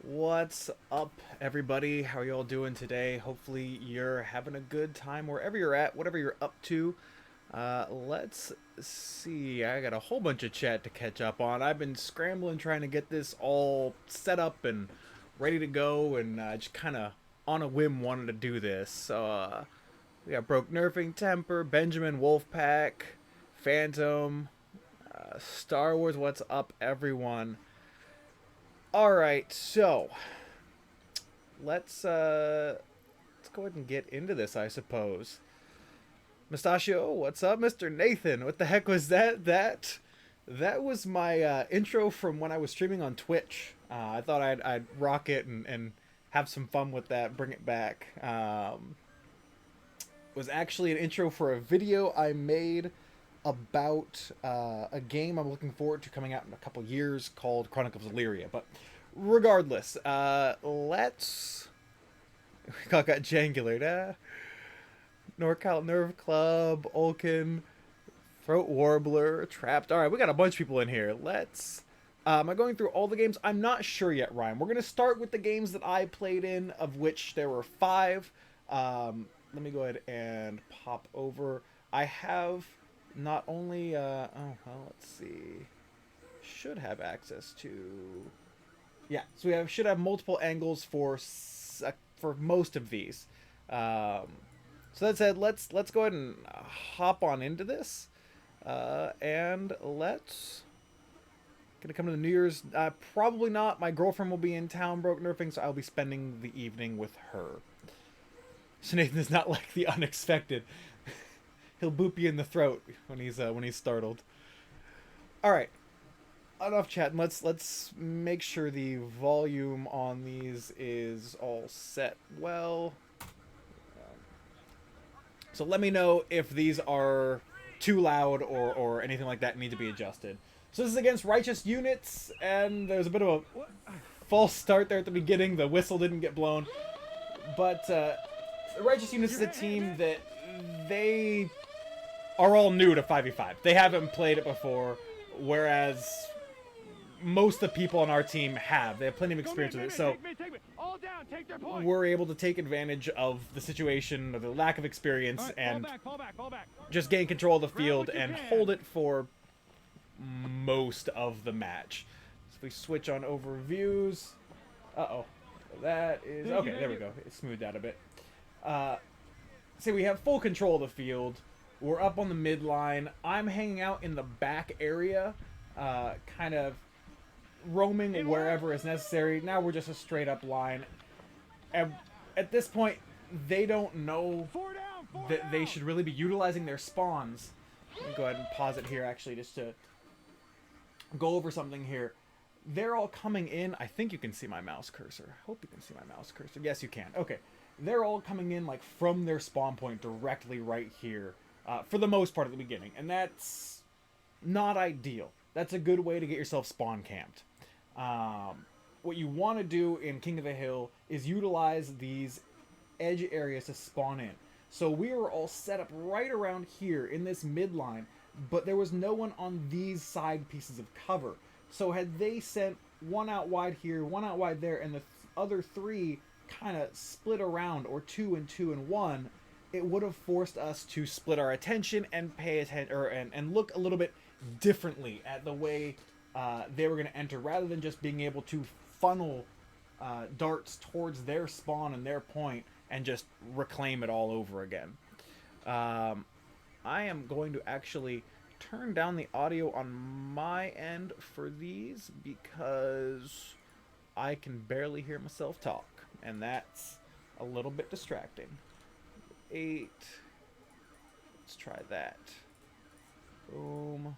What's up, everybody? How are you all doing today? Hopefully, you're having a good time wherever you're at, whatever you're up to. Let's see. I got a whole bunch of chat to catch up on. I've been scrambling trying to get this all set up and ready to go, and just kind of on a whim wanted to do this. We got Broke Nerfing Temper, Benjamin Wolfpack, Phantom, Star Wars. What's up, everyone? All right, so let's go ahead and get into this, I suppose. Mustachio, what's up, Mr. Nathan? What the heck was that? That was my intro from when I was streaming on Twitch. I thought I'd rock it and have some fun with that, bring it back. Was actually an intro for a video I made about a game I'm looking forward to coming out in a couple years called Chronicles of Lyria. But regardless, let's... We got Jangular. NorCal Nerve Club, Olkin, Throat Warbler, Trapped. Alright, we got a bunch of people in here. Let's... am I going through all the games? I'm not sure yet, Ryan. We're going to start with the games that I played in, of which there were 5. Let me go ahead and pop over. I have not only... oh, well, let's see. Should have access to... Yeah, so should have multiple angles for most of these. So that said, let's go ahead and hop on into this, and let's gonna come to the New Year's. Probably not. My girlfriend will be in town, broke nerfing, so I'll be spending the evening with her. So Nathan is not like the unexpected. He'll boop you in the throat when he's startled. All right. Enough chatting. Let's make sure the volume on these is all set well. So let me know if these are too loud or anything like that need to be adjusted. So this is against Righteous Units, and there's a bit of a false start there at the beginning. The whistle didn't get blown. But Righteous Units is a team that they are all new to 5v5. They haven't played it before, whereas most of the people on our team have. They have plenty of experience with it, so we're able to take advantage of the situation, of the lack of experience, and fall back. Just gain control of the field and hold it for most of the match. So if we switch on overviews... Uh-oh. That is... Okay, there we go. It smoothed out a bit. So we have full control of the field. We're up on the midline. I'm hanging out in the back area, kind of roaming wherever is necessary. Now we're just a straight up line. And at this point, they don't know that they should really be utilizing their spawns. Let me go ahead and pause it here, actually, just to go over something here. They're all coming in. I think you can see my mouse cursor. I hope you can see my mouse cursor. Yes, you can. Okay. They're all coming in like from their spawn point directly right here, for the most part at the beginning. And that's not ideal. That's a good way to get yourself spawn camped. What you want to do in King of the Hill is utilize these edge areas to spawn in. So we were all set up right around here in this midline, but there was no one on these side pieces of cover. So had they sent one out wide here, one out wide there, and the other 3 kind of split around, or 2 and 2 and 1, it would have forced us to split our attention and pay attention, and look a little bit differently at the way they were going to enter, rather than just being able to funnel darts towards their spawn and their point and just reclaim it all over again. I am going to actually turn down the audio on my end for these because I can barely hear myself talk, and that's a little bit distracting. 8. Let's try that. Boom.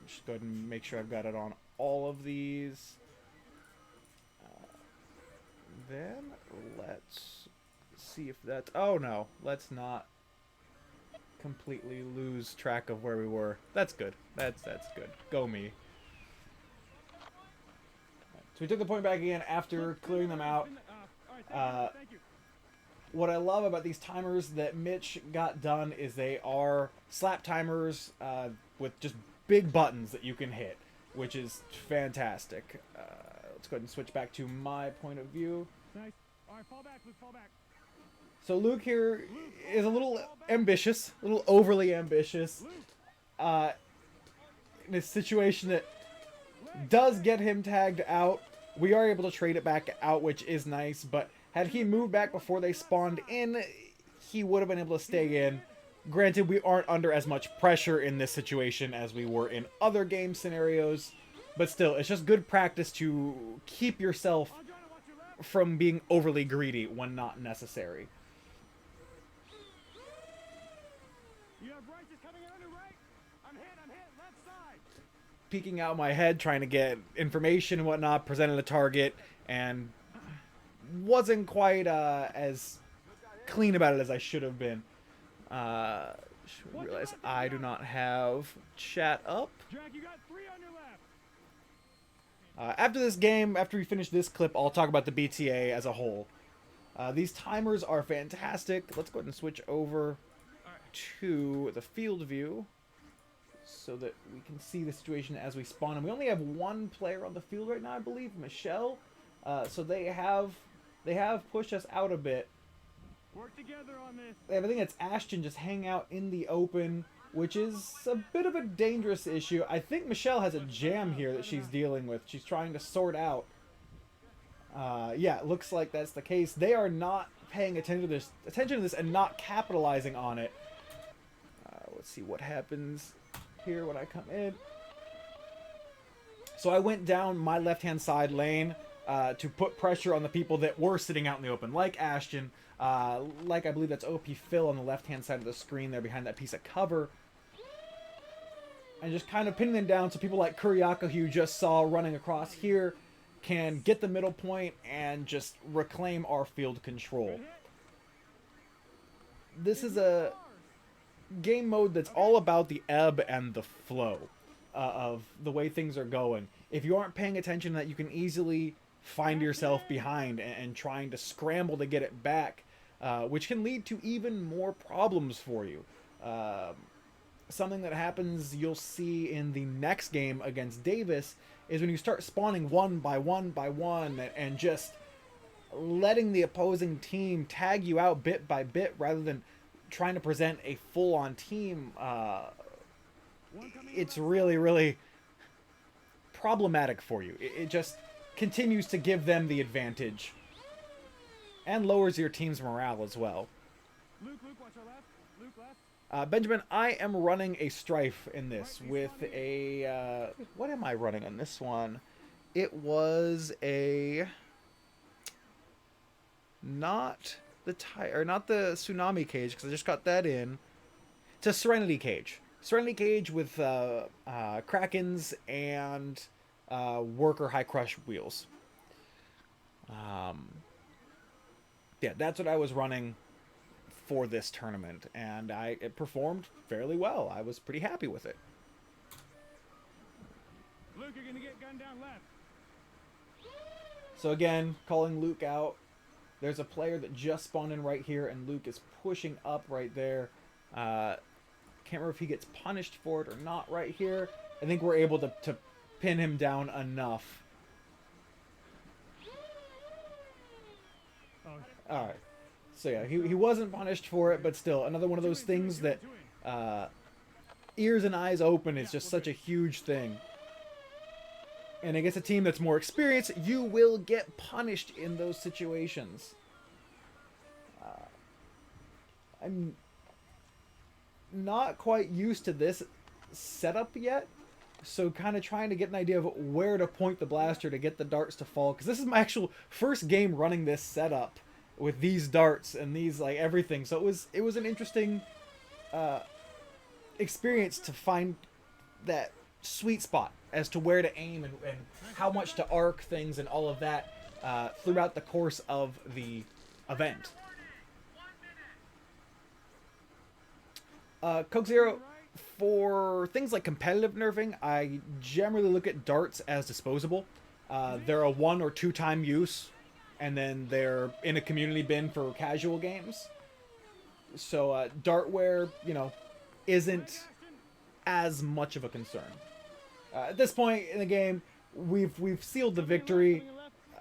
Just go ahead and make sure I've got it on all of these. Then let's see if that's... Oh no, let's not completely lose track of where we were. That's good. That's good. Go me. So we took the point back again after clearing them out. What I love about these timers that Mitch got done is they are slap timers with just big buttons that you can hit, which is fantastic. let's go ahead and switch back to my point of view. Nice. All right, fall back, Luke, fall back. So Luke here is a little ambitious, a little overly ambitious, in a situation that does get him tagged out. We are able to trade it back out, which is nice, but had he moved back before they spawned in, he would have been able to stay in. Granted, we aren't under as much pressure in this situation as we were in other game scenarios, but still, it's just good practice to keep yourself from being overly greedy when not necessary. You have Righteous coming in on your right. I'm hit, left side. Peeking out my head, trying to get information and whatnot, presented a target, and wasn't quite as clean about it as I should have been. Realize I do not have chat up. Jack, you got 3 on your left. After this game, after we finish this clip, I'll talk about the BTA as a whole. These timers are fantastic. Let's go ahead and switch over to the field view so that we can see the situation as we spawn. And we only have one player on the field right now, I believe, Michelle. So they have pushed us out a bit. Work together on this. I think it's Ashton just hang out in the open, which is a bit of a dangerous issue. I think Michelle has a jam here that she's dealing with. She's trying to sort out. Yeah, it looks like that's the case. They are not paying attention to this and not capitalizing on it. Let's see what happens here when I come in. So I went down my left-hand side lane to put pressure on the people that were sitting out in the open, like Ashton, like I believe that's OP Phil on the left-hand side of the screen there behind that piece of cover. And just kind of pinning them down so people like Kuriaka, who you just saw running across here, can get the middle point and just reclaim our field control. This is a game mode that's all about the ebb and the flow of the way things are going. If you aren't paying attention to that, you can easily find yourself behind and trying to scramble to get it back, which can lead to even more problems for you. Something that happens you'll see in the next game against Davis is when you start spawning one by one by one and just letting the opposing team tag you out bit by bit rather than trying to present a full-on team. It's really, really problematic for you. It just continues to give them the advantage and lowers your team's morale as well. Luke, watch our left. Luke, left. Benjamin, I am running a Strife in this with a... what am I running on this one? It was a... Not the Tsunami cage, because I just got that in. It's a Serenity cage. Serenity cage with Krakens and worker high crush wheels. Yeah, that's what I was running for this tournament, and it performed fairly well. I was pretty happy with it. Luke, you're gonna get gunned down left. So again, calling Luke out. There's a player that just spawned in right here, and Luke is pushing up right there. Can't remember if he gets punished for it or not right here. I think we're able to pin him down enough. Oh. Alright. So yeah, he wasn't punished for it, but still, another one of those things that ears and eyes open is just such a huge thing. And against a team that's more experienced, you will get punished in those situations. I'm not quite used to this setup yet, so kind of trying to get an idea of where to point the blaster to get the darts to fall, because this is my actual first game running this setup with these darts and these, like, everything. So it was an interesting experience to find that sweet spot as to where to aim and how much to arc things and all of that throughout the course of the event. Coke Zero, for things like competitive nerfing, I generally look at darts as disposable. They're a 1 or 2 time use, and then they're in a community bin for casual games. So dartware, you know, isn't as much of a concern. At this point in the game, we've sealed the victory.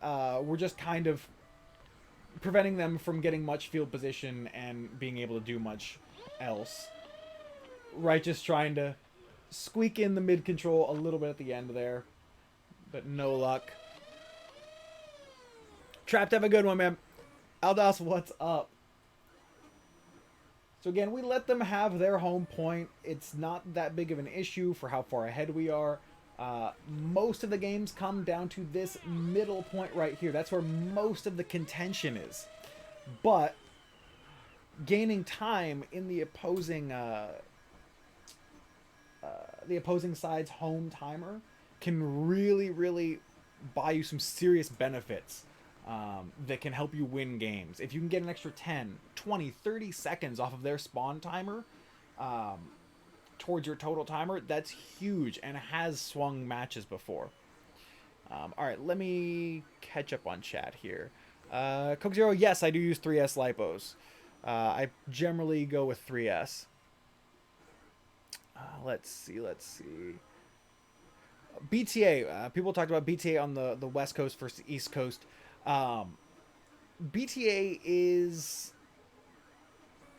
We're just kind of preventing them from getting much field position and being able to do much else. Righteous trying to squeak in the mid control a little bit at the end there, but no luck. Trapped, have a good one, man. Aldas, what's up? So again, we let them have their home point. It's not that big of an issue for how far ahead we are. Most of the games come down to this middle point right here. That's where most of the contention is. But gaining time in the opposing side's home timer can really buy you some serious benefits that can help you win games. If you can get an extra 10, 20, 30 seconds off of their spawn timer towards your total timer, that's huge and has swung matches before. Alright, let me catch up on chat here. Coke Zero, yes, I do use 3S lipos. I generally go with 3S. Let's see. BTA. People talked about BTA on the West Coast versus East Coast. BTA is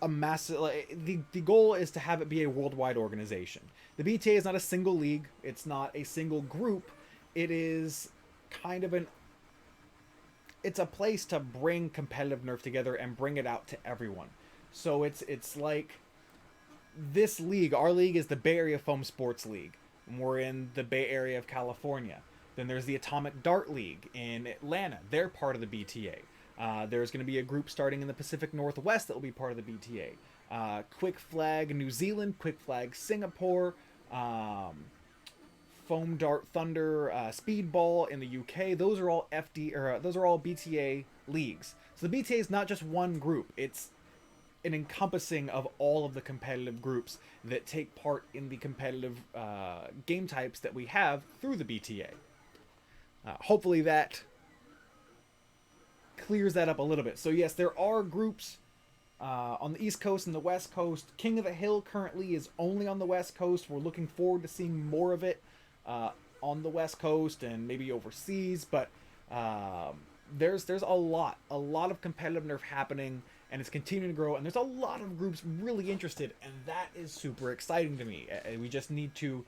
a massive... the goal is to have it be a worldwide organization. The BTA is not a single league. It's not a single group. It is kind of it's a place to bring competitive Nerf together and bring it out to everyone. So it's like this league, our league is the Bay Area Foam Sports League. We're in the Bay Area of California. Then there's the Atomic Dart League in Atlanta. They're part of the BTA. There's going to be a group starting in the Pacific Northwest that will be part of the BTA. Quick Flag New Zealand, Quick Flag Singapore, Foam Dart Thunder, Speedball in the UK. Those are all those are all BTA leagues. So the BTA is not just one group. It's an encompassing of all of the competitive groups that take part in the competitive game types that we have through the BTA. Hopefully that clears that up a little bit. So yes, there are groups on the East Coast and the West Coast. King of the Hill currently is only on the West Coast. We're looking forward to seeing more of it on the West Coast and maybe overseas. But there's a lot of competitive Nerf happening, and it's continuing to grow. And there's a lot of groups really interested, and that is super exciting to me. We just need to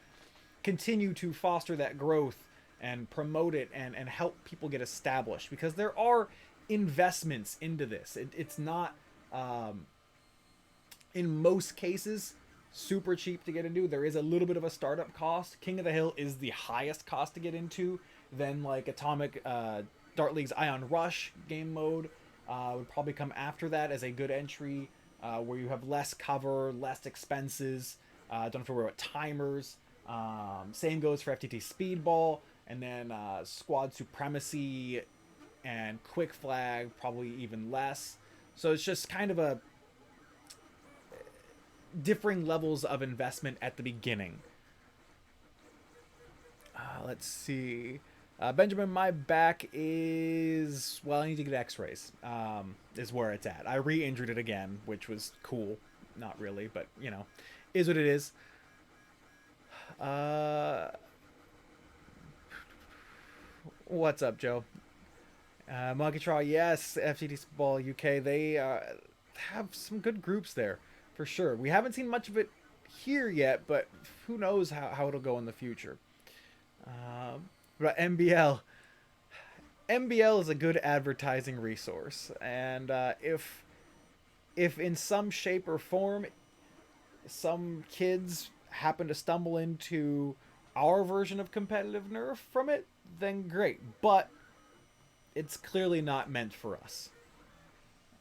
continue to foster that growth and promote it and help people get established, because there are investments into this. It's not in most cases super cheap to get into. There is a little bit of a startup cost. King of the Hill is the highest cost to get into. Then like Atomic Dart League's Ion Rush game mode would probably come after that as a good entry, where you have less cover, less expenses, don't have to worry about timers. Same goes for FTT Speedball. And then Squad Supremacy and Quick Flag, probably even less. So it's just kind of a differing levels of investment at the beginning. Let's see. Benjamin, my back is... well, I need to get x-rays. Is where it's at. I re-injured it again, which was cool. Not really, but, you know, is what it is. What's up, Joe? Monkey Traw, yes, FTT Ball UK, they have some good groups there, for sure. We haven't seen much of it here yet, but who knows how it'll go in the future. But MBL is a good advertising resource, and if in some shape or form some kids happen to stumble into our version of competitive Nerf from it, then great. But it's clearly not meant for us.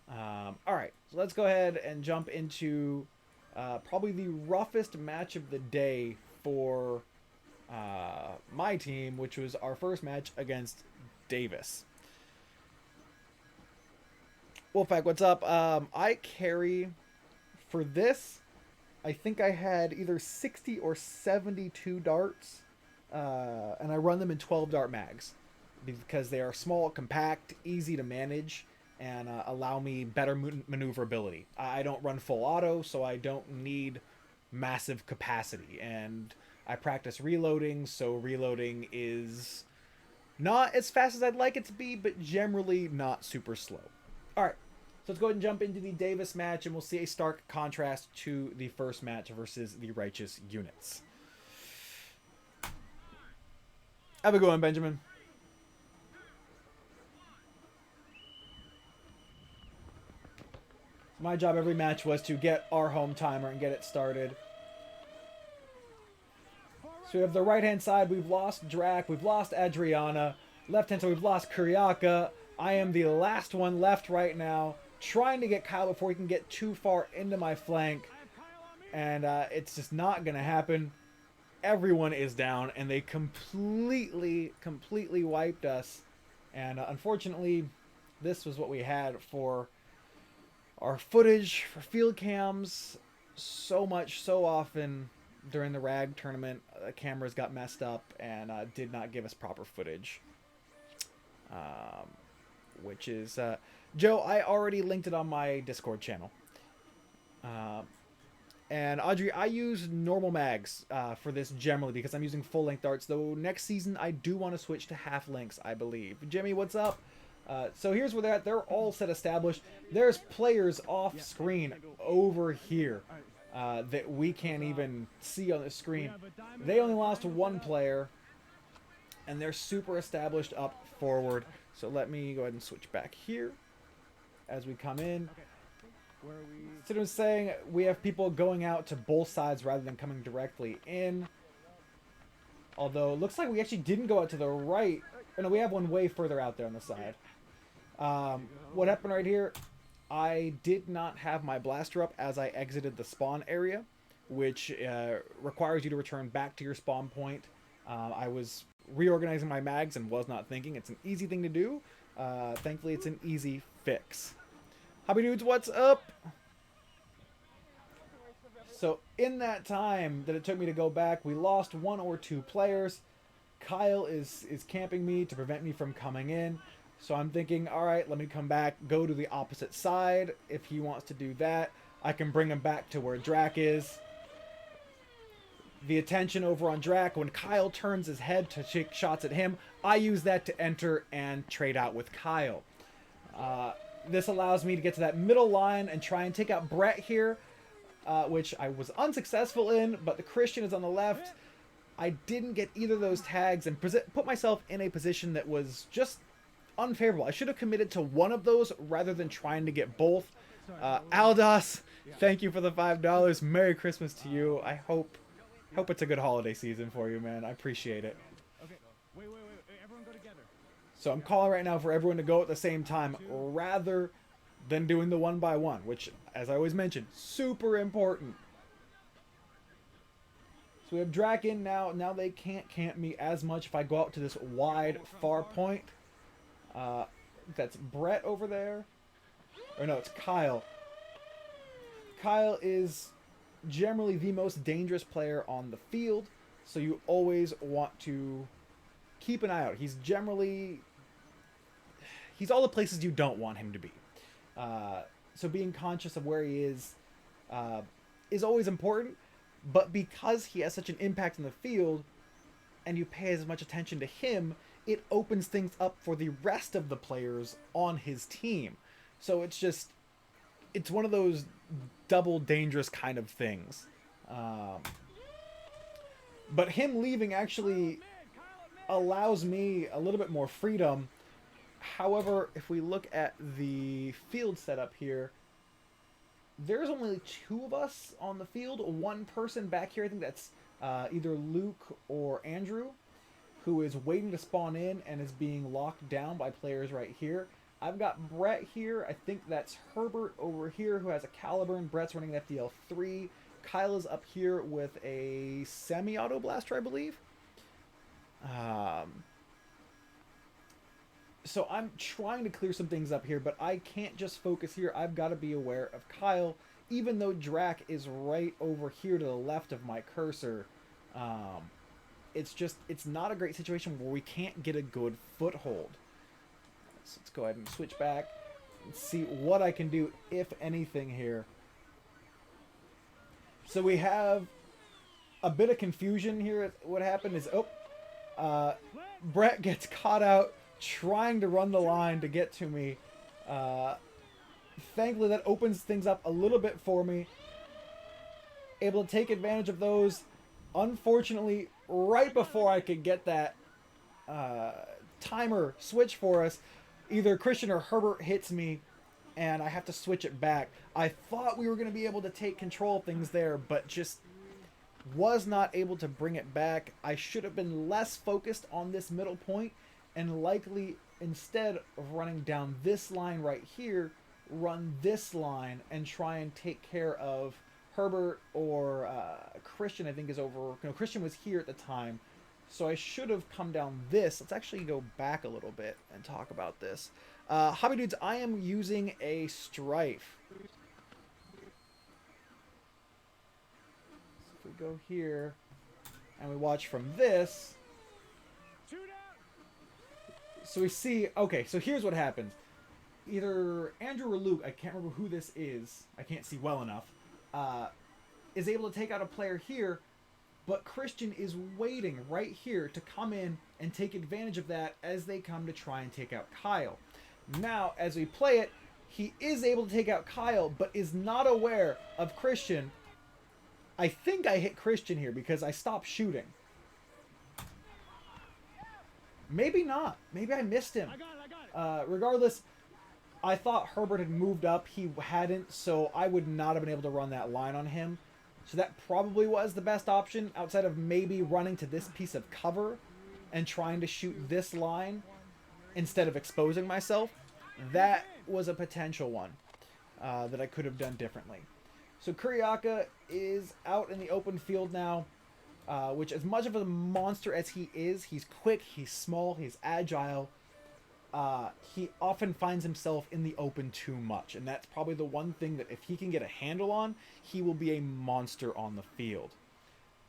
Alright, so let's go ahead and jump into probably the roughest match of the day for my team, which was our first match against Davis. Wolfpack, what's up? I carry for this. I think I had either 60 or 72 darts, and I run them in 12 dart mags because they are small, compact, easy to manage, and allow me better maneuverability. I don't run full auto, so I don't need massive capacity, and I practice reloading, so reloading is Not as fast as I'd like it to be, but generally not super slow. Alright, so let's go ahead and jump into the Davis match, and we'll see a stark contrast to the first match versus the Righteous units. Have a good one, Benjamin. My job every match was to get our home timer and get it started. So we have the right-hand side, we've lost Drac, we've lost Adriana. Left-hand side, we've lost Kuriaka. I am the last one left right now, trying to get Kyle before he can get too far into my flank. And it's just not going to happen. Everyone is down, and they completely wiped us. And unfortunately, this was what we had for our footage, for field cams. So often during the RAG tournament, the cameras got messed up and did not give us proper footage. Which is... Joe, I already linked it on my Discord channel. And Audrey, I use normal mags for this generally because I'm using full-length darts, though next season I do want to switch to half-lengths, I believe. Jimmy, what's up? So here's where they're at. They're all set established. There's players off-screen over here that we can't even see on the screen. They only lost one player, and they're super established up forward. So let me go ahead and switch back here as we come in. So I was saying we have people going out to both sides rather than coming directly in. Although it looks like we actually didn't go out to the right. Oh, no, we have one way further out there on the side. What happened right here? I did not have my blaster up as I exited the spawn area, which requires you to return back to your spawn point. I was reorganizing my mags and was not thinking. It's an easy thing to do. Thankfully, it's an easy fix. Hobby dudes, what's up? So in that time that it took me to go back, we lost one or two players. Kyle is camping me to prevent me from coming in. So I'm thinking, all right, let me come back, go to the opposite side. If he wants to do that, I can bring him back to where Drac is. The attention over on Drac, when Kyle turns his head to take shots at him, I use that to enter and trade out with Kyle. This allows me to get to that middle line and try and take out Brett here, which I was unsuccessful in, but the Christian is on the left. I didn't get either of those tags and put myself in a position that was just unfavorable. I should have committed to one of those rather than trying to get both. Aldos, thank you for the $5. Merry Christmas to you. I hope it's a good holiday season for you, man. I appreciate it. Okay, wait, everyone go together. So I'm calling right now for everyone to go at the same time rather than doing the one by one, which, as I always mention, super important. So we have Drac in now. Now they can't camp me as much if I go out to this wide, far point. That's Brett over there. Or no, it's Kyle. Kyle is generally the most dangerous player on the field, so you always want to keep an eye out. He's all the places you don't want him to be. So being conscious of where he is always important, but because he has such an impact in the field, and you pay as much attention to him, it opens things up for the rest of the players on his team. So it's one of those double dangerous kind of things. But him leaving actually allows me a little bit more freedom. However, if we look at the field setup here, there's only two of us on the field. One person back here, I think that's either Luke or Andrew, who is waiting to spawn in and is being locked down by players right here. I've got Brett here. I think that's Herbert over here who has a Caliburn. Brett's running an FDL3. Kyle is up here with a semi-auto blaster, I believe. So I'm trying to clear some things up here, but I can't just focus here. I've got to be aware of Kyle, even though Drac is right over here to the left of my cursor. It's not a great situation where we can't get a good foothold. So let's go ahead and switch back and see what I can do, if anything, here. So we have a bit of confusion here. What happened is, Brett gets caught out trying to run the line to get to me. Thankfully, that opens things up a little bit for me. Able to take advantage of those. Unfortunately, right before I could get that timer switch for us, either Christian or Herbert hits me, and I have to switch it back. I thought we were going to be able to take control of things there, but just was not able to bring it back. I should have been less focused on this middle point, and likely, instead of running down this line right here, run this line and try and take care of Herbert or Christian. I think is over. No, Christian was here at the time, so I should have come down this. Let's actually go back a little bit and talk about this. Hobby Dudes, I am using a Strife. So if we go here and we watch from this, so we see, okay, so here's what happens. Either Andrew or Luke, I can't remember who this is, I can't see well enough, is able to take out a player here, but Christian is waiting right here to come in and take advantage of that as they come to try and take out Kyle. Now, as we play it, he is able to take out Kyle, but is not aware of Christian. I think I hit Christian here because I stopped shooting. Maybe not. Maybe I missed him. Regardless, I thought Herbert had moved up. He hadn't, so I would not have been able to run that line on him. So that probably was the best option, outside of maybe running to this piece of cover and trying to shoot this line instead of exposing myself. That was a potential one that I could have done differently. So Kuriaka is out in the open field now, which, as much of a monster as he is, he's quick, he's small, he's agile. He often finds himself in the open too much, and that's probably the one thing that if he can get a handle on, he will be a monster on the field.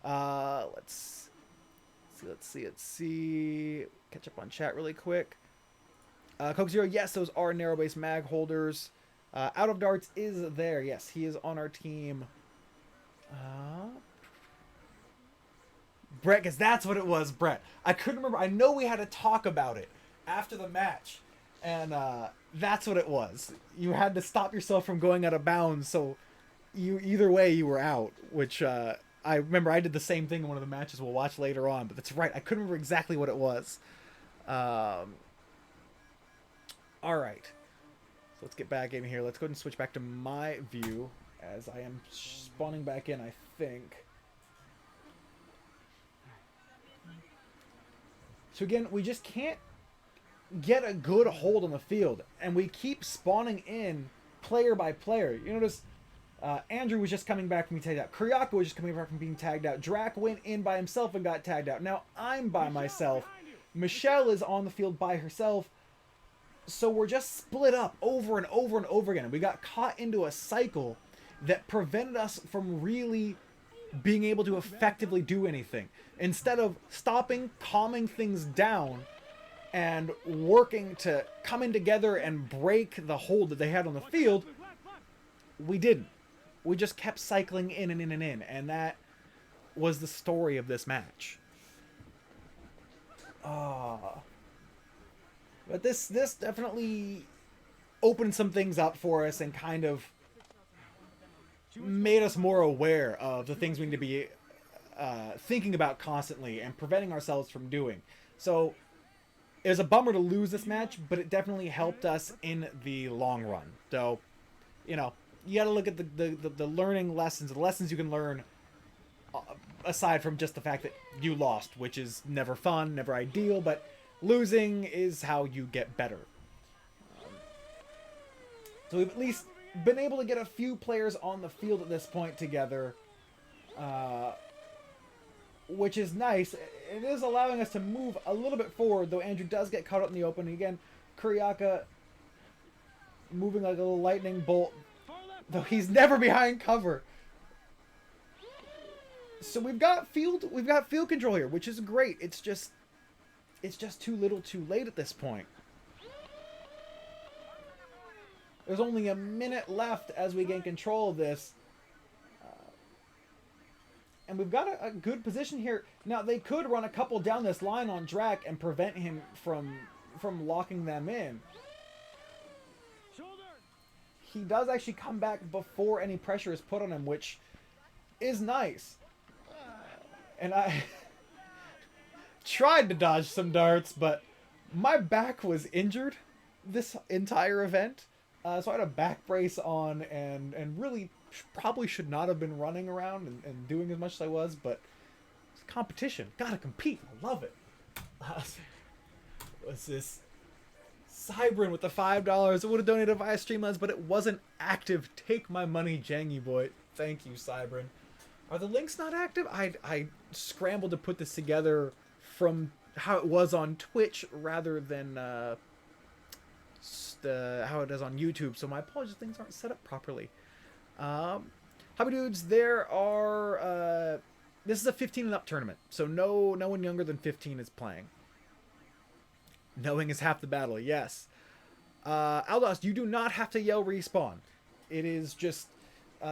Let's see. Catch up on chat really quick. Coke Zero, yes, those are narrow base mag holders. Out of Darts is there. Yes, he is on our team. Brett, because that's what it was, Brett. I couldn't remember. I know we had to talk about it after the match, and that's what it was. You had to stop yourself from going out of bounds, so either way you were out, which I remember I did the same thing in one of the matches we'll watch later on, but that's right. I couldn't remember exactly what it was. All right. So let's get back in here. Let's go ahead and switch back to my view as I am spawning back in, I think. So again, we just can't get a good hold on the field, and we keep spawning in player by player. You notice Andrew was just coming back from being tagged out. Kuriaka was just coming back from being tagged out. Drac went in by himself and got tagged out. Now I'm by myself. Michelle is on the field by herself. So we're just split up over and over and over again. And we got caught into a cycle that prevented us from really being able to effectively do anything. Instead of stopping, calming things down, and working to come in together and break the hold that they had on the field, we didn't. We just kept cycling in and in and in, and that was the story of this match. But this definitely opened some things up for us and kind of made us more aware of the things we need to be thinking about constantly and preventing ourselves from doing. So it was a bummer to lose this match, but it definitely helped us in the long run. So, you know, you got to look at the learning lessons, the lessons you can learn aside from just the fact that you lost, which is never fun, never ideal, but losing is how you get better. So we've at least been able to get a few players on the field at this point together, which is nice. It is allowing us to move a little bit forward, though Andrew does get caught up in the open. Again, Kuriaka moving like a little lightning bolt, though he's never behind cover. So we've got field control here, which is great. It's just too little too late at this point. There's only a minute left as we gain control of this. And we've got a good position here. Now, they could run a couple down this line on Drac and prevent him from locking them in. Shoulder. He does actually come back before any pressure is put on him, which is nice. And I tried to dodge some darts, but my back was injured this entire event. So I had a back brace on and really probably should not have been running around and doing as much as I was, but it's competition. Gotta compete. I love it. What's this? Cybrin with the $5. It would have donated via Streamlabs, but it wasn't active. Take my money, Jangy boy. Thank you, Cybrin. Are the links not active? I scrambled to put this together from how it was on Twitch rather than how it is on YouTube. So my apologies, things aren't set up properly. Hobby Dudes, there are... this is a 15 and up tournament, so no one younger than 15 is playing. Knowing is half the battle, yes. Aldos, you do not have to yell respawn. It is just...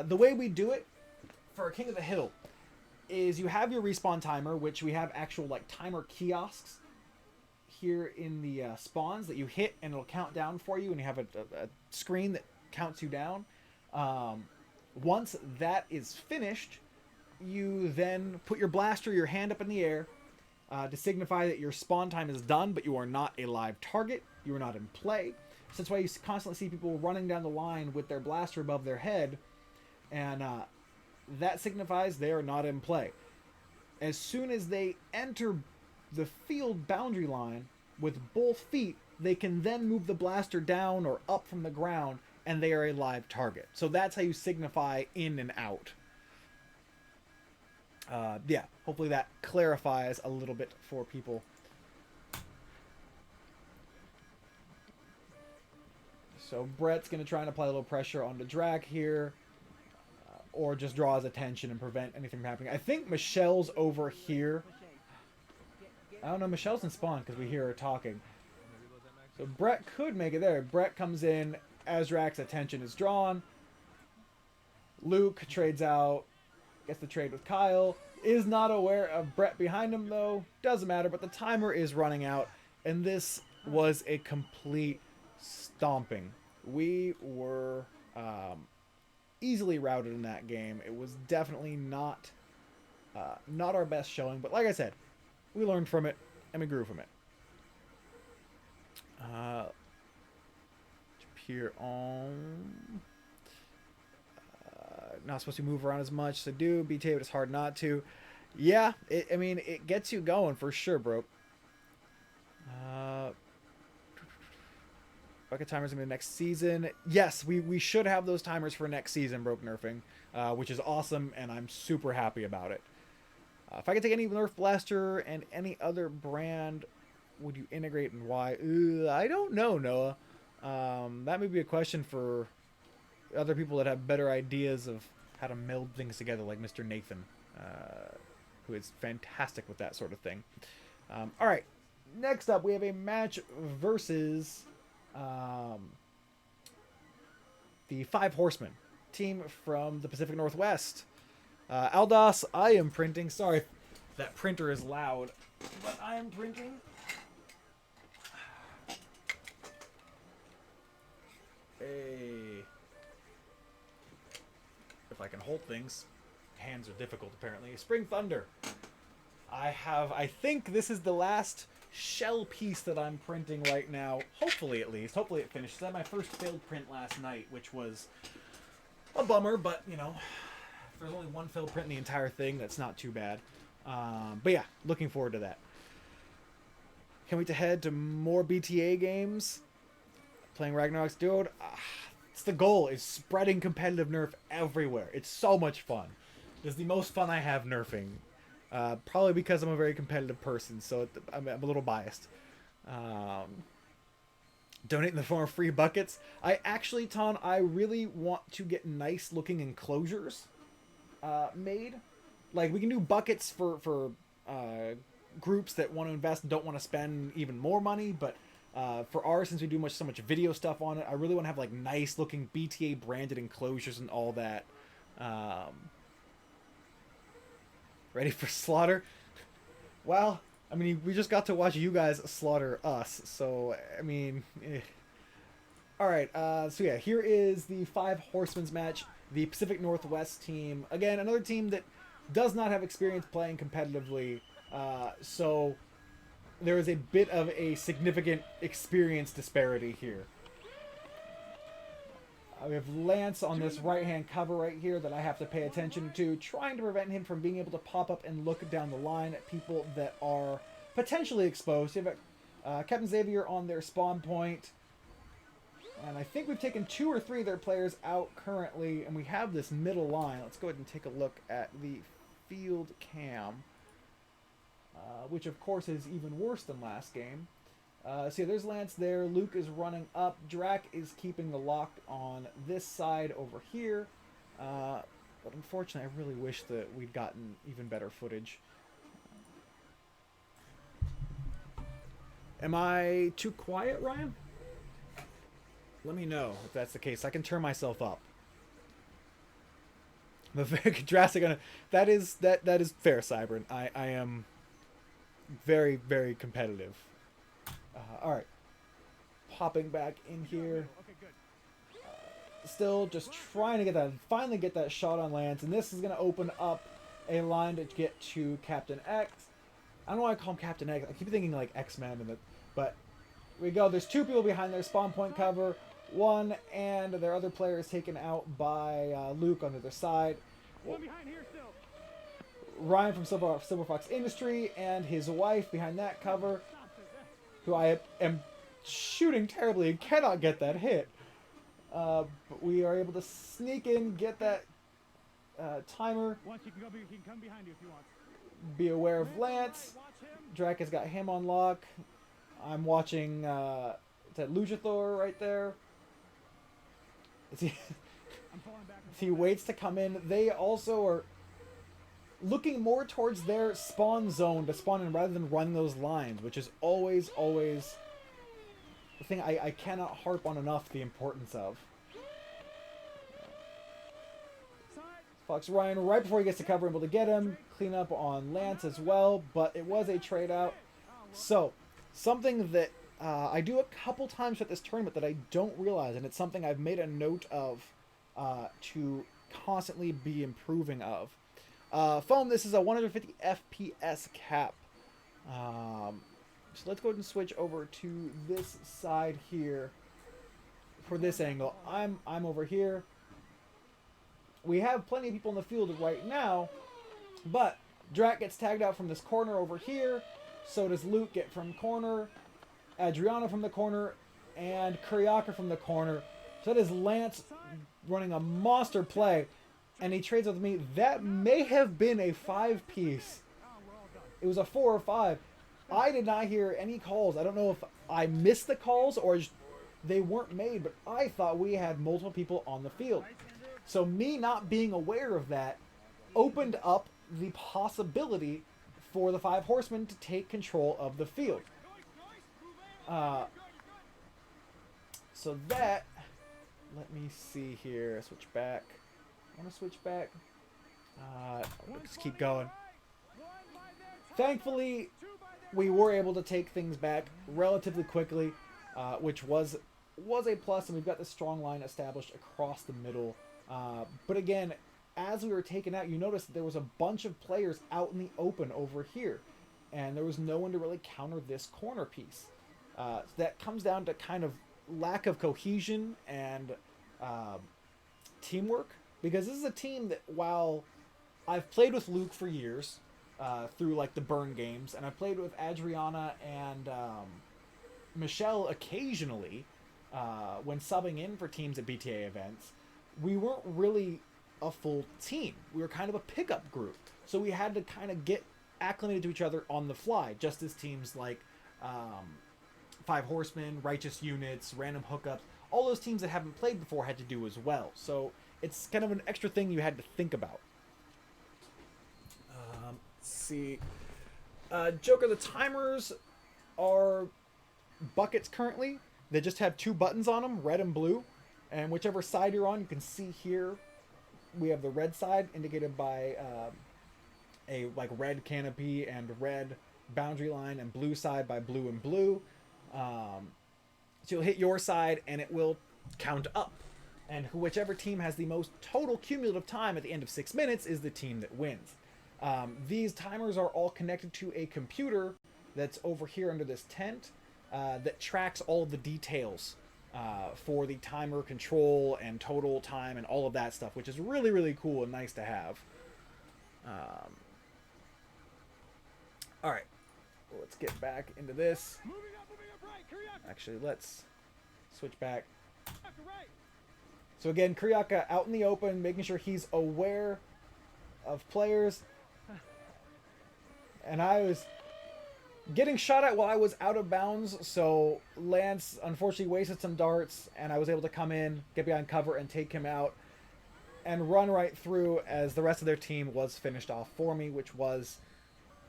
the way we do it for King of the Hill is you have your respawn timer, which we have actual like timer kiosks here in the spawns that you hit and it'll count down for you, and you have a screen that counts you down. Once that is finished, you then put your blaster, your hand up in the air to signify that your spawn time is done, but you are not a live target. You are not in play. So that's why you constantly see people running down the line with their blaster above their head, and that signifies they are not in play. As soon as they enter the field boundary line with both feet, they can then move the blaster down or up from the ground, and they are a live target. So that's how you signify in and out. Yeah, hopefully that clarifies a little bit for people. So Brett's going to try and apply a little pressure onto Drac here, or just draw his attention and prevent anything from happening. I think Michelle's over here. I don't know, Michelle's in spawn because we hear her talking. So Brett could make it there. Brett comes in as Drac's attention is drawn. Luke trades out, gets the trade with Kyle. Is not aware of Brett behind him though. Doesn't matter, but the timer is running out. And this was a complete stomping. We were easily routed in that game. It was definitely not our best showing, but like I said, we learned from it and we grew from it. Appear on. Not supposed to move around as much, so do BTA, but it's hard not to. Yeah, I mean, it gets you going for sure, bro. Bucket timers gonna be next season. Yes, we should have those timers for next season, Broke Nerfing, which is awesome, and I'm super happy about it. If I could take any Nerf blaster and any other brand, would you integrate and why? I don't know, Noah. That may be a question for other people that have better ideas of how to meld things together, like Mr. Nathan, who is fantastic with that sort of thing. All right, next up we have a match versus the Five Horsemen, team from the Pacific Northwest. Aldos, I am printing. Sorry, that printer is loud, but I am printing. If I can hold things. Hands are difficult, apparently. Spring Thunder. I think this is the last shell piece that I'm printing right now. Hopefully, at least. Hopefully it finishes. I had my first failed print last night, which was a bummer, but, you know, if there's only one failed print in the entire thing, that's not too bad. But yeah, looking forward to that. Can't wait to head to more BTA games. Playing Ragnarocktoberfest. It's the goal, is spreading competitive Nerf everywhere. It's so much fun. It's the most fun I have Nerfing. Probably because I'm a very competitive person, so I'm a little biased. Donate in the form of free buckets. I actually, Ton, I really want to get nice looking enclosures made. Like, we can do buckets for groups that want to invest and don't want to spend even more money, but for ours, since we do so much video stuff on it, I really want to have like nice looking BTA branded enclosures and all that. Ready for slaughter? Well, I mean, we just got to watch you guys slaughter us, so, I mean... Alright, so yeah, here is the Five Horsemen's match. The Pacific Northwest team. Again, another team that does not have experience playing competitively, so there is a bit of a significant experience disparity here. We have Lance on this right-hand cover right here that I have to pay attention to, trying to prevent him from being able to pop up and look down the line at people that are potentially exposed. You have Captain Xavier on their spawn point, and I think we've taken 2 or 3 of their players out currently, and we have this middle line. Let's go ahead and take a look at the field cam, which of course is even worse than last game. So yeah, there's Lance there. Luke is running up. Drac is keeping the lock on this side over here. But unfortunately, I really wish that we'd gotten even better footage. Am I too quiet, Ryan? Let me know if that's the case. I can turn myself up. The very drastic. That is fair, Cybern. I am very, very competitive. Alright. Popping back in here. Still just trying to get that, finally get that shot on Lance. And this is going to open up a line to get to Captain X. I don't know why I call him Captain X. I keep thinking like X-Men. But here we go. There's 2 people behind their spawn point cover. 1 and their other player is taken out by Luke on the other side. One behind here still. Ryan from Silver Fox Industry and his wife behind that cover, who I am shooting terribly and cannot get that hit. But we are able to sneak in, get that timer. Once he can come behind you if you want. Be aware of Lance. Drac has got him on lock. I'm watching that Luchathor right there. He waits to come in. They also are looking more towards their spawn zone to spawn in rather than run those lines, which is always the thing I cannot harp on enough the importance of. Fox Ryan, right before he gets to cover, able to get him. Clean up on Lance as well, but it was a trade out. So, something that I do a couple times at this tournament that I don't realize, and it's something I've made a note of to constantly be improving of. Foam, this is a 150 FPS cap. So let's go ahead and switch over to this side here for this angle. I'm over here. We have plenty of people in the field right now, but Drac gets tagged out from this corner over here. So does Luke get from corner, Adriana from the corner, and Kuriaka from the corner. So that is Lance running a monster play, and he trades with me. That may have been a 5-piece. It was a 4 or 5. I did not hear any calls. I don't know if I missed the calls or they weren't made, but I thought we had multiple people on the field. So me not being aware of that opened up the possibility for the 5 Horsemen to take control of the field. So that, let me see here, switch back. I want to switch back. Let's keep going. Thankfully, we were able to take things back relatively quickly, which was a plus, and we've got this strong line established across the middle. But again, as we were taken out, you noticed that there was a bunch of players out in the open over here, and there was no one to really counter this corner piece. So that comes down to kind of lack of cohesion and teamwork, because this is a team that, while I've played with Luke for years through like the burn games, and I've played with Adriana and Michelle occasionally when subbing in for teams at BTA events, we weren't really a full team. We were kind of a pickup group, so we had to kind of get acclimated to each other on the fly, just as teams like 5 Horsemen, Righteous Units, Random Hookups, all those teams that haven't played before had to do as well. So it's kind of an extra thing you had to think about. Let's see. Joker, the timers are buckets currently. They just have 2 buttons on them, red and blue. And whichever side you're on, you can see here, we have the red side indicated by a like red canopy and red boundary line and blue side by blue and blue. So you'll hit your side and it will count up. And whichever team has the most total cumulative time at the end of 6 minutes is the team that wins. These timers are all connected to a computer that's over here under this tent that tracks all of the details for the timer control and total time and all of that stuff, which is really, really cool and nice to have. All right, let's get back into this. Moving up right. Kuriaka. Actually, let's switch back. Right. So again, Kuriaka out in the open, making sure he's aware of players. And I was getting shot at while I was out of bounds, so Lance unfortunately wasted some darts, and I was able to come in, get behind cover, and take him out, and run right through as the rest of their team was finished off for me, which was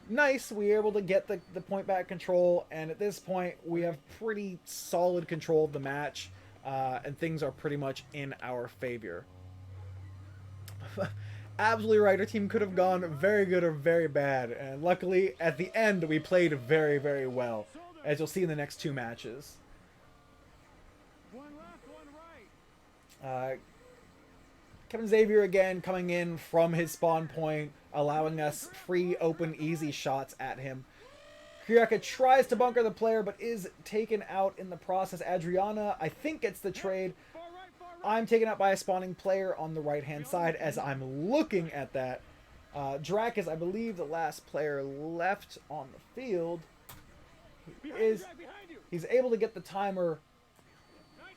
nice. We were able to get the point back control, and at this point, we have pretty solid control of the match. And things are pretty much in our favor. Absolutely right. Our team could have gone very good or very bad. And luckily, at the end, we played very, very well. As you'll see in the next 2 matches. One left, one right. Kevin Xavier again coming in from his spawn point, allowing us free, open, easy shots at him. Kuriaka tries to bunker the player, but is taken out in the process. Adriana, I think, gets the trade. Far right. I'm taken out by a spawning player on the right-hand side as I'm looking at that. Drac is, I believe, the last player left on the field. Behind you. He's able to get the timer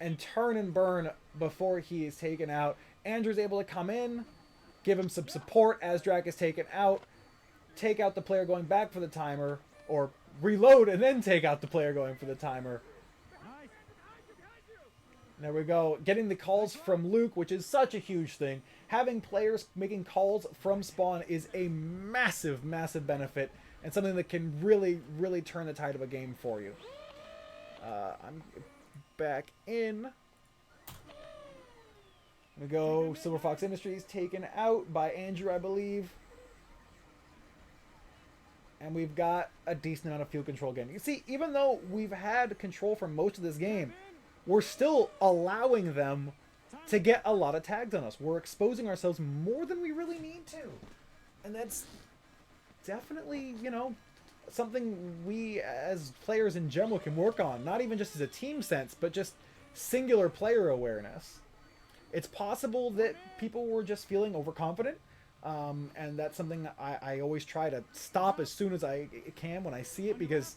and turn and burn before he is taken out. Andrew's able to come in, give him some support as Drac is taken out, take out the player going back for the timer, or reload and then take out the player going for the timer. Nice. There we go. Getting the calls from Luke, which is such a huge thing. Having players making calls from spawn is a massive, massive benefit and something that can really, really turn the tide of a game for you. I'm back in. We go. Silver Fox Industries taken out by Andrew, I believe. And we've got a decent amount of field control again. You see, even though we've had control for most of this game, we're still allowing them to get a lot of tags on us. We're exposing ourselves more than we really need to. And that's definitely, you know, something we as players in general can work on. Not even just as a team sense, but just singular player awareness. It's possible that people were just feeling overconfident. And that's something I always try to stop as soon as I can when I see it, because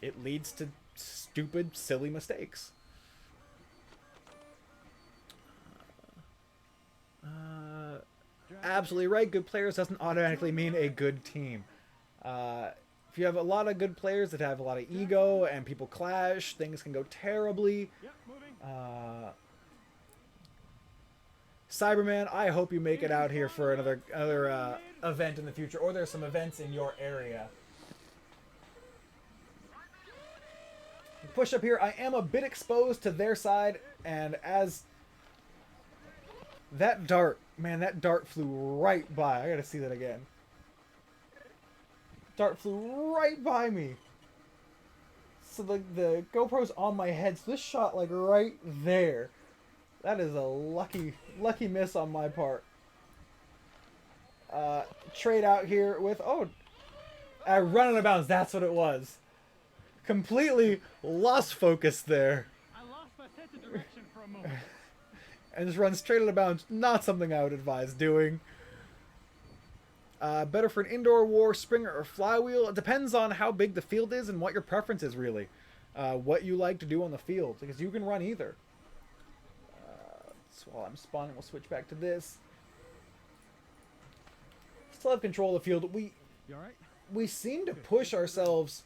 it leads to stupid, silly mistakes. Absolutely right. Good players doesn't automatically mean a good team. If you have a lot of good players that have a lot of ego and people clash, things can go terribly. Yep, moving. Cyberman, I hope you make it out here for another event in the future, or there's some events in your area. Push up here. I am a bit exposed to their side, and as that dart, man, that dart flew right by. I gotta see that again. Dart flew right by me. So the GoPro's on my head, so this shot like right there. That is a lucky miss on my part. Trade out here with, oh, I run out of bounds. That's what it was. Completely lost focus there. I lost my sense of direction for a moment. And just run straight out of bounds. Not something I would advise doing. Better for an indoor war, springer, or flywheel. It depends on how big the field is and what your preference is, really. What you like to do on the field, because you can run either. So while I'm spawning, we'll switch back to this. Still have control of the field. You all right? We seem to push ourselves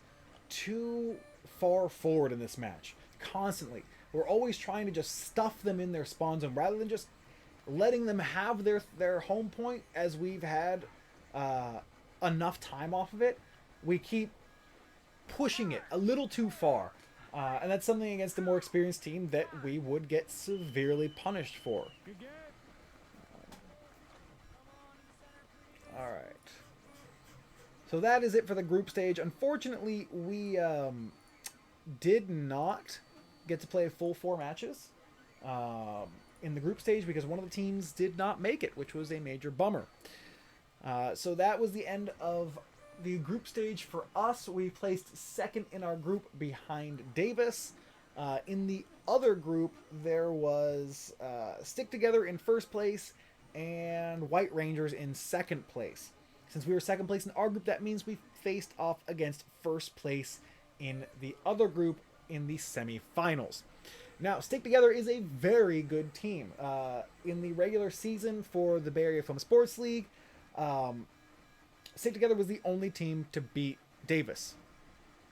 too far forward in this match. Constantly. We're always trying to just stuff them in their spawn zone rather than just letting them have their home point as we've had enough time off of it. We keep pushing it a little too far. And that's something against a more experienced team that we would get severely punished for. Good game. Alright. So that is it for the group stage. Unfortunately, we did not get to play full 4 matches in the group stage because one of the teams did not make it, which was a major bummer. So that was the end of the group stage for us. We placed second in our group behind Davis. In the other group, there was Stick Together in first place and White Rangers in second place. Since we were second place in our group, that means we faced off against first place in the other group in the semifinals. Now, Stick Together is a very good team. In the regular season for the Bay Area Film Sports League, Stick Together was the only team to beat Davis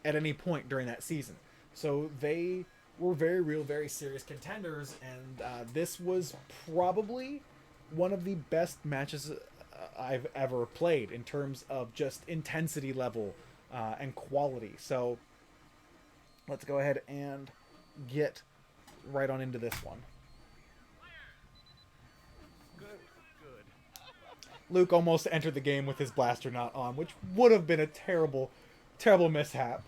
at any point during that season. So they were very real, very serious contenders, and this was probably one of the best matches I've ever played in terms of just intensity level and quality. So let's go ahead and get right on into this one. Luke almost entered the game with his blaster not on, which would have been a terrible, terrible mishap.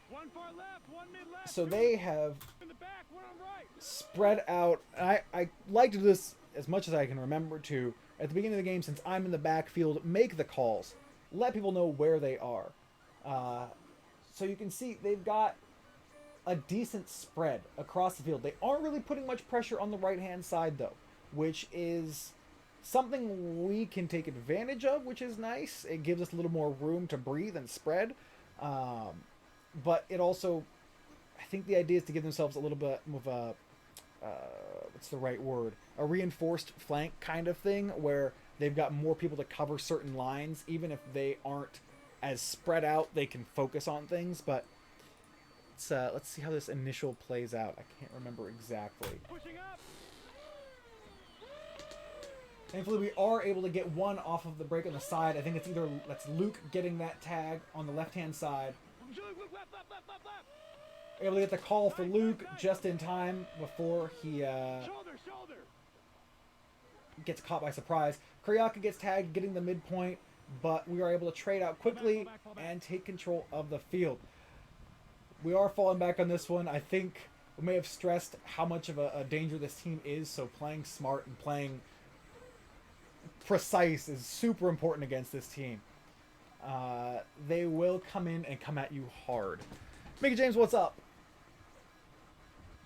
One far left, one mid left. So they have In the back, one on right. spread out. I like to do this as much as I can remember to, at the beginning of the game, since I'm in the backfield, make the calls. Let people know where they are. So you can see they've got a decent spread across the field. They aren't really putting much pressure on the right-hand side, though, which is something we can take advantage of, which is nice. It gives us a little more room to breathe and spread. But it also, I think the idea is to give themselves a little bit of a, what's the right word? A reinforced flank kind of thing, where they've got more people to cover certain lines. Even if they aren't as spread out, they can focus on things. But let's see how this initial plays out. I can't remember exactly. Pushing up. Thankfully, we are able to get one off of the break on the side. I think it's either that's Luke getting that tag on the left-hand side. Look, left, left, left, left, left. Able to get the call for Luke just in time before he Shoulder, shoulder. gets caught by surprise. Kuriaka gets tagged, getting the midpoint, but we are able to trade out quickly Fall back. and take control of the field. We are falling back on this one. I think we may have stressed how much of a danger this team is, so playing smart and playing precise is super important against this team. They will come in and come at you hard. Mickey James, what's up?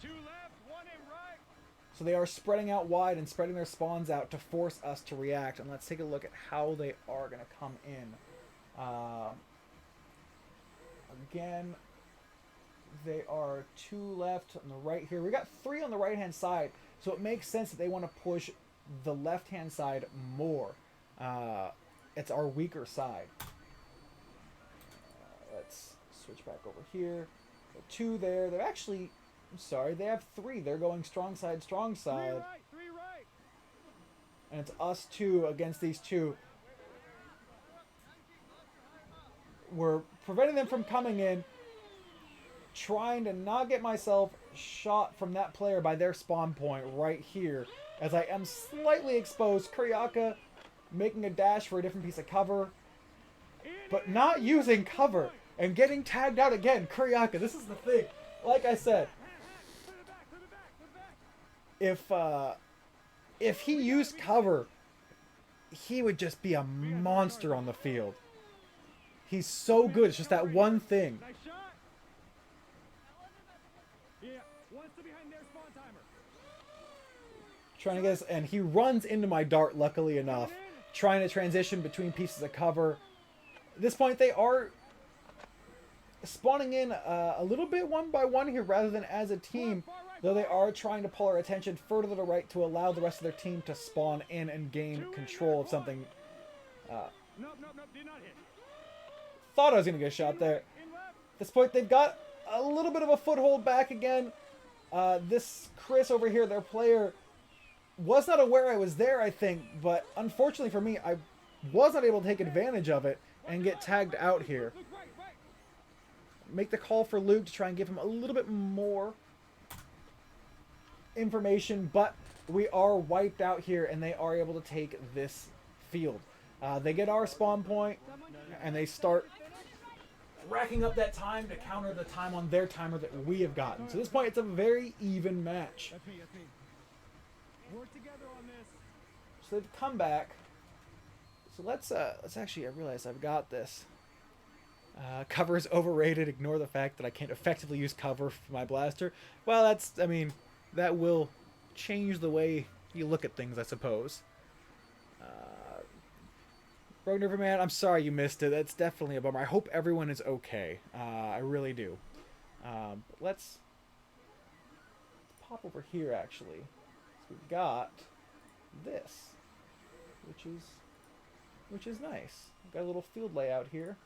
2 left, 1 in right. So they are spreading out wide and spreading their spawns out to force us to react. And let's take a look at how they are going to come in. Again, they are 2 left on the right here. We got 3 on the right-hand side. So it makes sense that they want to push the left-hand side more. It's our weaker side. Let's switch back over here. 2 there. They're actually... I'm sorry, they have 3. They're going strong side, strong 3 side. right, 3 right. And it's us 2 against these 2. We're preventing them from coming in. Trying to not get myself shot from that player by their spawn point right here. As I am slightly exposed. Kuriaka making a dash for a different piece of cover. But not using cover. And getting tagged out again. Kuriaka, this is the thing. Like I said, To the back, to the back, to the back. if he used cover, he would just be a monster on the field. He's so good. It's just that one thing. Nice shot. Yeah, one still behind their spawn timer. Trying to get us, and he runs into my dart, luckily enough. Trying to transition between pieces of cover. At this point, they are spawning in a little bit one by one here rather than as a team. Though they are trying to pull our attention further to the right to allow the rest of their team to spawn in and gain control of something. Nope, nope, nope, did not hit. Thought I was going to get a shot there. In left. At this point, they've got a little bit of a foothold back again. This Chris over here, their player, was not aware I was there, I think. But unfortunately for me, I was not able to take advantage of it and get tagged out here. Look right, right. Make the call for Luke to try and give him a little bit more information. But we are wiped out here, and they are able to take this field. They get our spawn point, and they start racking up that time to counter the time on their timer that we have gotten. So at this point, it's a very even match. That's me, that's me. Work together on this. So they've come back. So let's actually, I realize I've got this. Cover is overrated. Ignore the fact that I can't effectively use cover for my blaster. Well, that's, I mean, that will change the way you look at things, I suppose. Rogue Nerf Man, I'm sorry you missed it. That's definitely a bummer. I hope everyone is okay. I really do. Let's pop over here, actually. So we've got this, which is nice. We've got a little field layout here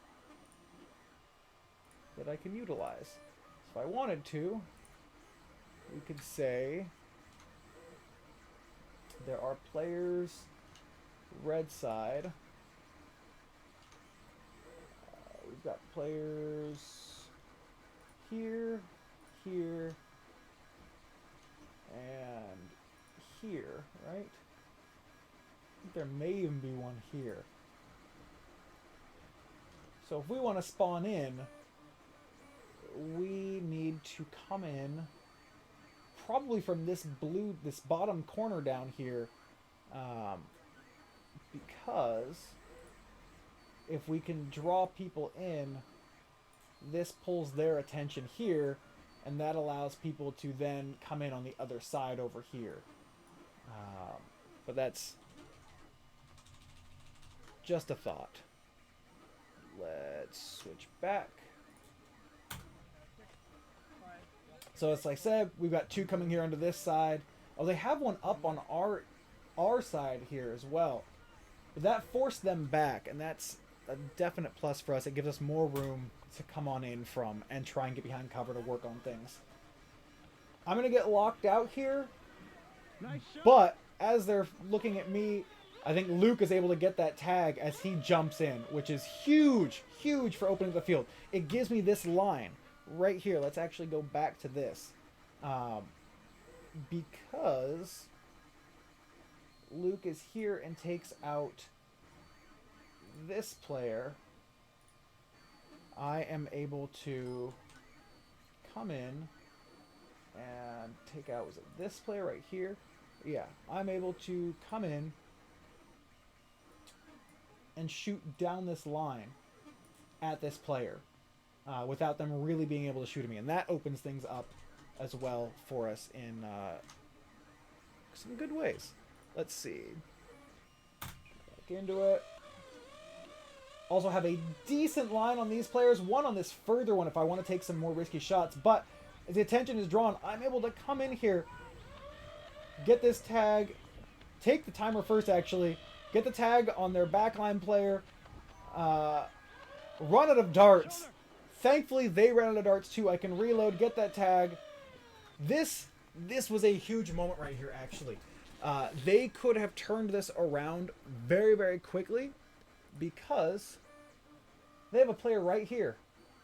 that I can utilize. So if I wanted to, we could say there are players red side. We've got players here, here, and here, right? I think there may even be one here. So if we want to spawn in, we need to come in probably from this bottom corner down here, because if we can draw people in, this pulls their attention here, and that allows people to then come in on the other side over here. But that's just a thought. Let's switch back. So it's like I said, we've got two coming here onto this side. Oh, they have one up on our side here as well. But that forced them back, and that's a definite plus for us. It gives us more room to come on in from and try and get behind cover to work on things. I'm going to get locked out here, Nice shot. but as they're looking at me, I think Luke is able to get that tag as he jumps in, which is huge, huge for opening the field. It gives me this line right here. Let's actually go back to this. Because Luke is here and takes out this player, I am able to come in and take out, was it this player right here? Yeah, I'm able to come in and shoot down this line at this player without them really being able to shoot at me. And that opens things up as well for us in some good ways. Let's see. Back into it. Also have a decent line on these players. One on this further one if I want to take some more risky shots. But as the attention is drawn, I'm able to come in here, get this tag, take the timer first actually, get the tag on their backline player, run out of darts. Thankfully, they ran out of darts too. I can reload, get that tag. This was a huge moment right here, actually. They could have turned this around very, very quickly because they have a player right here.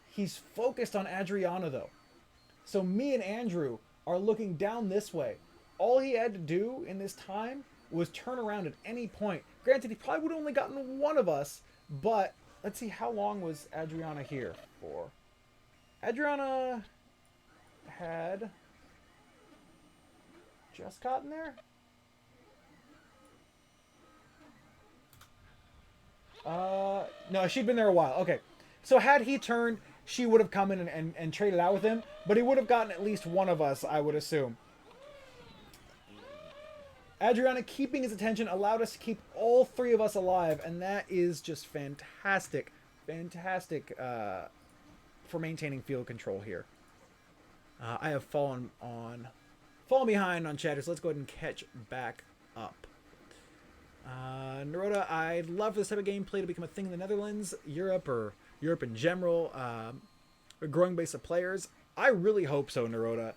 He's focused on Adriana, though. So me and Andrew are looking down this way. All he had to do in this time was turn around at any point. Granted, he probably would have only gotten one of us, but let's see, how long was Adriana here for? Adriana had just gotten there? No, she'd been there a while. Okay. So had he turned, she would have come in and traded out with him, but he would have gotten at least one of us, I would assume. Adriana keeping his attention allowed us to keep all three of us alive, and that is just fantastic. Fantastic for maintaining field control here. I have fallen behind on chatter, so let's go ahead and catch back up. Naroda, I'd love for this type of gameplay to become a thing in the Netherlands, Europe in general, a growing base of players. I really hope so, Naroda.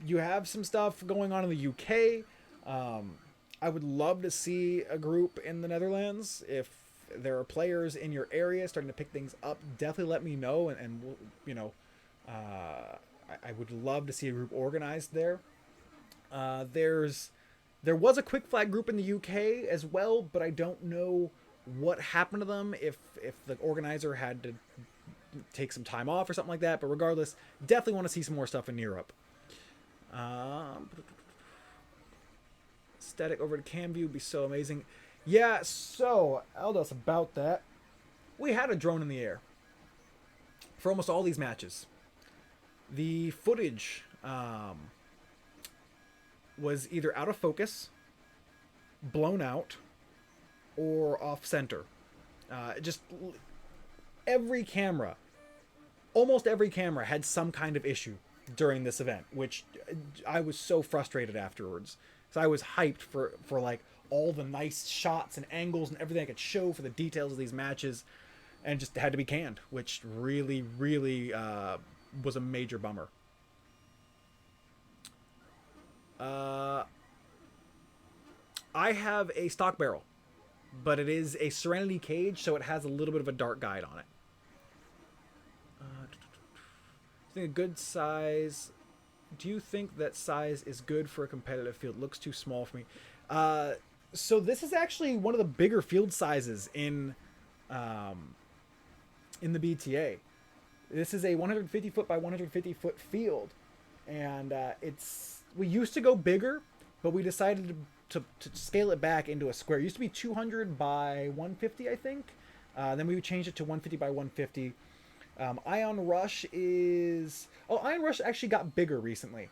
You have some stuff going on in the UK. I would love to see a group in the Netherlands. If there are players in your area starting to pick things up, definitely let me know, and we'll, you know, I would love to see a group organized there. There's There was a quick flag group in the UK as well, but I don't know what happened to them, if the organizer had to take some time off or something like that. But regardless, definitely want to see some more stuff in Europe. Static over to cam view would be so amazing. Yeah, so, Aldos, about that. We had a drone in the air for almost all these matches. The footage was either out of focus, blown out, or off center. Just every camera, almost every camera had some kind of issue during this event, which I was so frustrated afterwards. So I was hyped for like all the nice shots and angles and everything I could show for the details of these matches, and just had to be canned, which really, really was a major bummer. I have a stock barrel, but it is a Serenity cage, so it has a little bit of a dart guide on it. I think a good size. Do you think that size is good for a competitive field? Looks too small for me. So this is actually one of the bigger field sizes in the BTA. This is a 150 foot by 150 foot field, and we used to go bigger, but we decided to scale it back into a square. It used to be 200 by 150, I think. Then we changed it to 150 by 150. Ion Rush Ion Rush actually got bigger recently.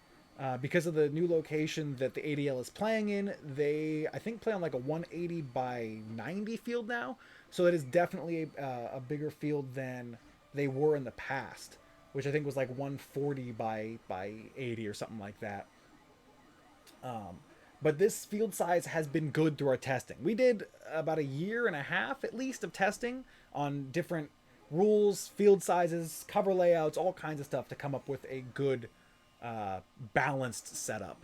Because of the new location that the ADL is playing in, they, I think, play on like a 180 by 90 field now. So it is definitely a bigger field than they were in the past, which I think was like 140 by 80 or something like that. But this field size has been good through our testing. We did about a year and a half at least of testing on different rules, field sizes, cover layouts, all kinds of stuff to come up with a good balanced setup.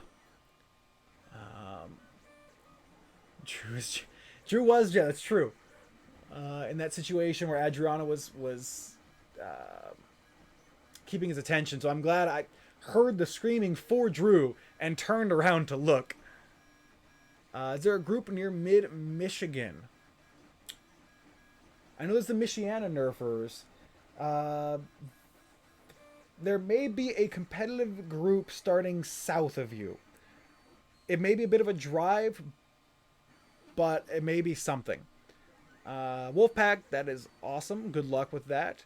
Drew was, yeah, that's true. In that situation where Adriana was keeping his attention, so I'm glad I heard the screaming for Drew and turned around to look. Is there a group near mid-Michigan? I know there's the Michiana Nerfers. There may be a competitive group starting south of you. It may be a bit of a drive, but it may be something. Wolfpack, that is awesome. Good luck with that.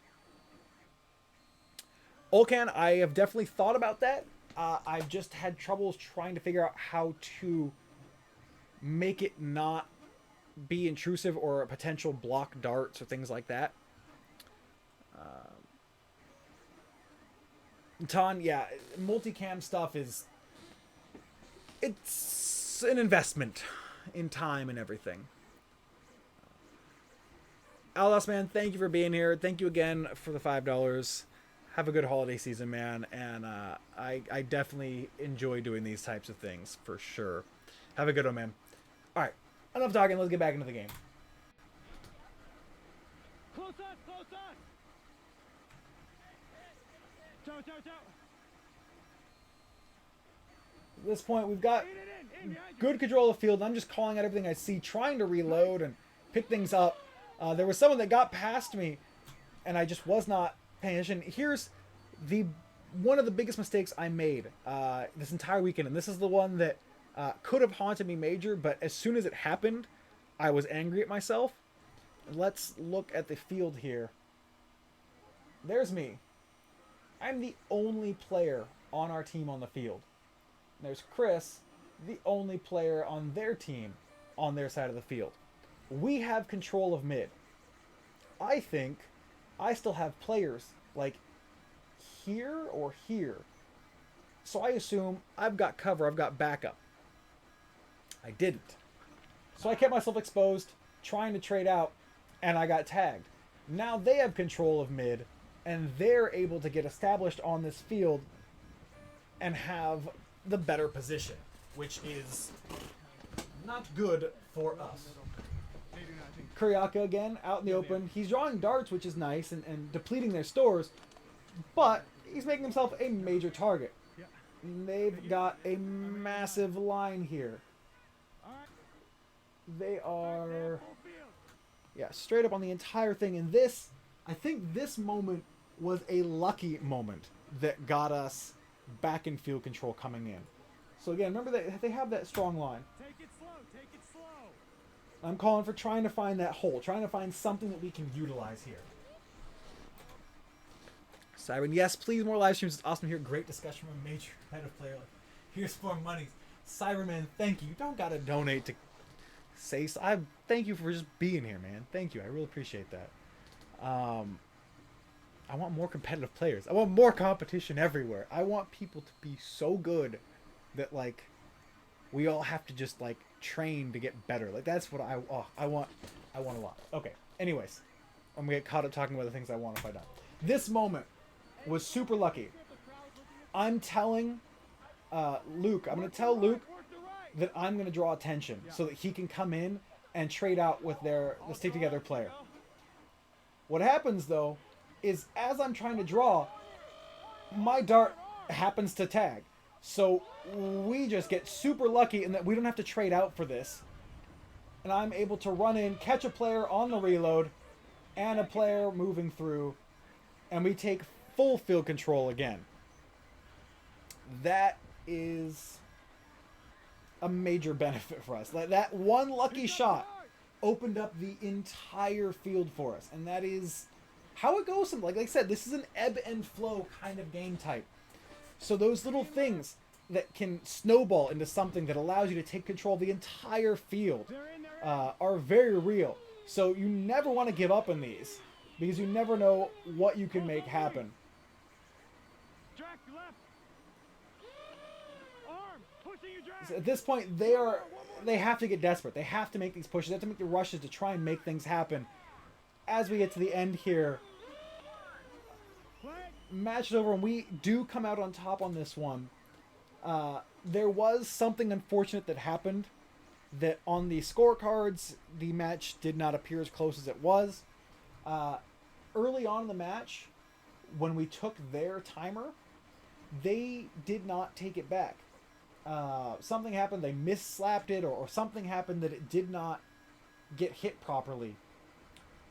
Olcan, I have definitely thought about that. I've just had troubles trying to figure out how to make it not be intrusive or a potential block darts or things like that. Ton, yeah, multicam stuff it's an investment in time and everything. Aldas, man, thank you for being here. Thank you again for the $5. Have a good holiday season, man. And I definitely enjoy doing these types of things for sure. Have a good one, man. All right, enough talking. Let's get back into the game. Close us, close us! Ciao, ciao, ciao! At this point, we've got good control of the field. I'm just calling out everything I see, trying to reload and pick things up. There was someone that got past me, and I just was not paying attention. Here's one of the biggest mistakes I made this entire weekend, and this is the one that could have haunted me major, but as soon as it happened, I was angry at myself. Let's look at the field here. There's me. I'm the only player on our team on the field. There's Chris, the only player on their team on their side of the field. We have control of mid. I think I still have players like here or here. So I assume I've got cover, I've got backup. I didn't. So I kept myself exposed, trying to trade out, and I got tagged. Now they have control of mid, and they're able to get established on this field and have the better position, which is not good for us. Kuriaka again, out in the open. He's drawing darts, which is nice, and depleting their stores, but he's making himself a major target. They've got a massive line here. They are, Full field. yeah, straight up on the entire thing. And this, I think this moment was a lucky moment that got us back in field control coming in. So again, remember that they have that strong line. Take it slow. Take it slow. I'm calling for trying to find that hole, trying to find something that we can utilize here. Siren, yes, please more live streams. It's awesome to hear great discussion from a major competitive player. Like, here's more money. Siren, man, thank you. You don't gotta donate to say. I thank you for just being here, man. Thank you. I really appreciate that. I want more competitive players. I want more competition everywhere. I want people to be so good that like we all have to just like train to get better. Like that's what I want. I want a lot. Okay. Anyways, I'm gonna get caught up talking about the things I want if I don't. This moment was super lucky. I'm telling Luke. I'm gonna tell Luke that I'm gonna draw attention so that he can come in and trade out with the stick together player. What happens though is as I'm trying to draw, my dart happens to tag. So we just get super lucky in that we don't have to trade out for this. And I'm able to run in, catch a player on the reload, and a player moving through, and we take full field control again. That is a major benefit for us. That one lucky shot opened up the entire field for us, and that is how it goes. Like I said, this is an ebb and flow kind of game type. So those little things that can snowball into something that allows you to take control of the entire field are very real. So you never want to give up on these because you never know what you can make happen. Track left. Arm. Pushing your drag. So at this point, they have to get desperate. They have to make these pushes. They have to make the rushes to try and make things happen. As we get to the end here, match is over, and we do come out on top on this one. There was something unfortunate that happened, that on the scorecards, the match did not appear as close as it was. Early on in the match, when we took their timer, they did not take it back. Something happened, they misslapped it, or something happened that it did not get hit properly.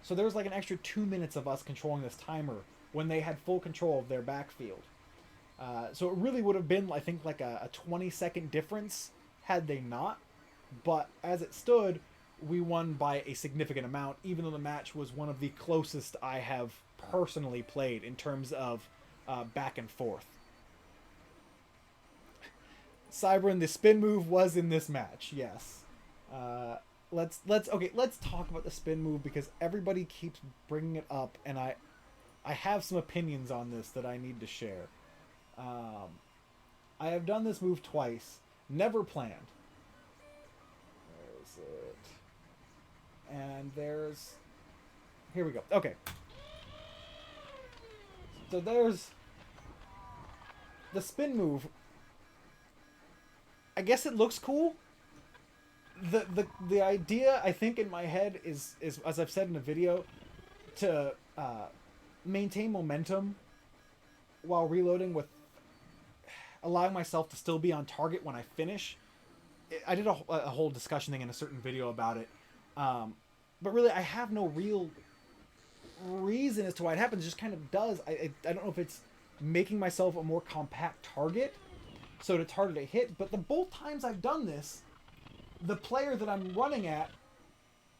So there was like an extra 2 minutes of us controlling this timer when they had full control of their backfield. So it really would have been, I think, like a 20-second difference had they not. But as it stood, we won by a significant amount, even though the match was one of the closest I have personally played in terms of back and forth. Cybern, the spin move was in this match, yes. Let's talk about the spin move because everybody keeps bringing it up, and I have some opinions on this that I need to share. I have done this move twice, never planned. There's it. And there's... Here we go. Okay. So there's... The spin move. I guess it looks cool. The idea, I think, in my head is as I've said in the video, to maintain momentum while reloading with allowing myself to still be on target when I finish. I did a whole discussion thing in a certain video about it. But really, I have no real reason as to why it happens. It just kind of does. I don't know if it's making myself a more compact target, so it's harder to hit. But the both times I've done this, the player that I'm running at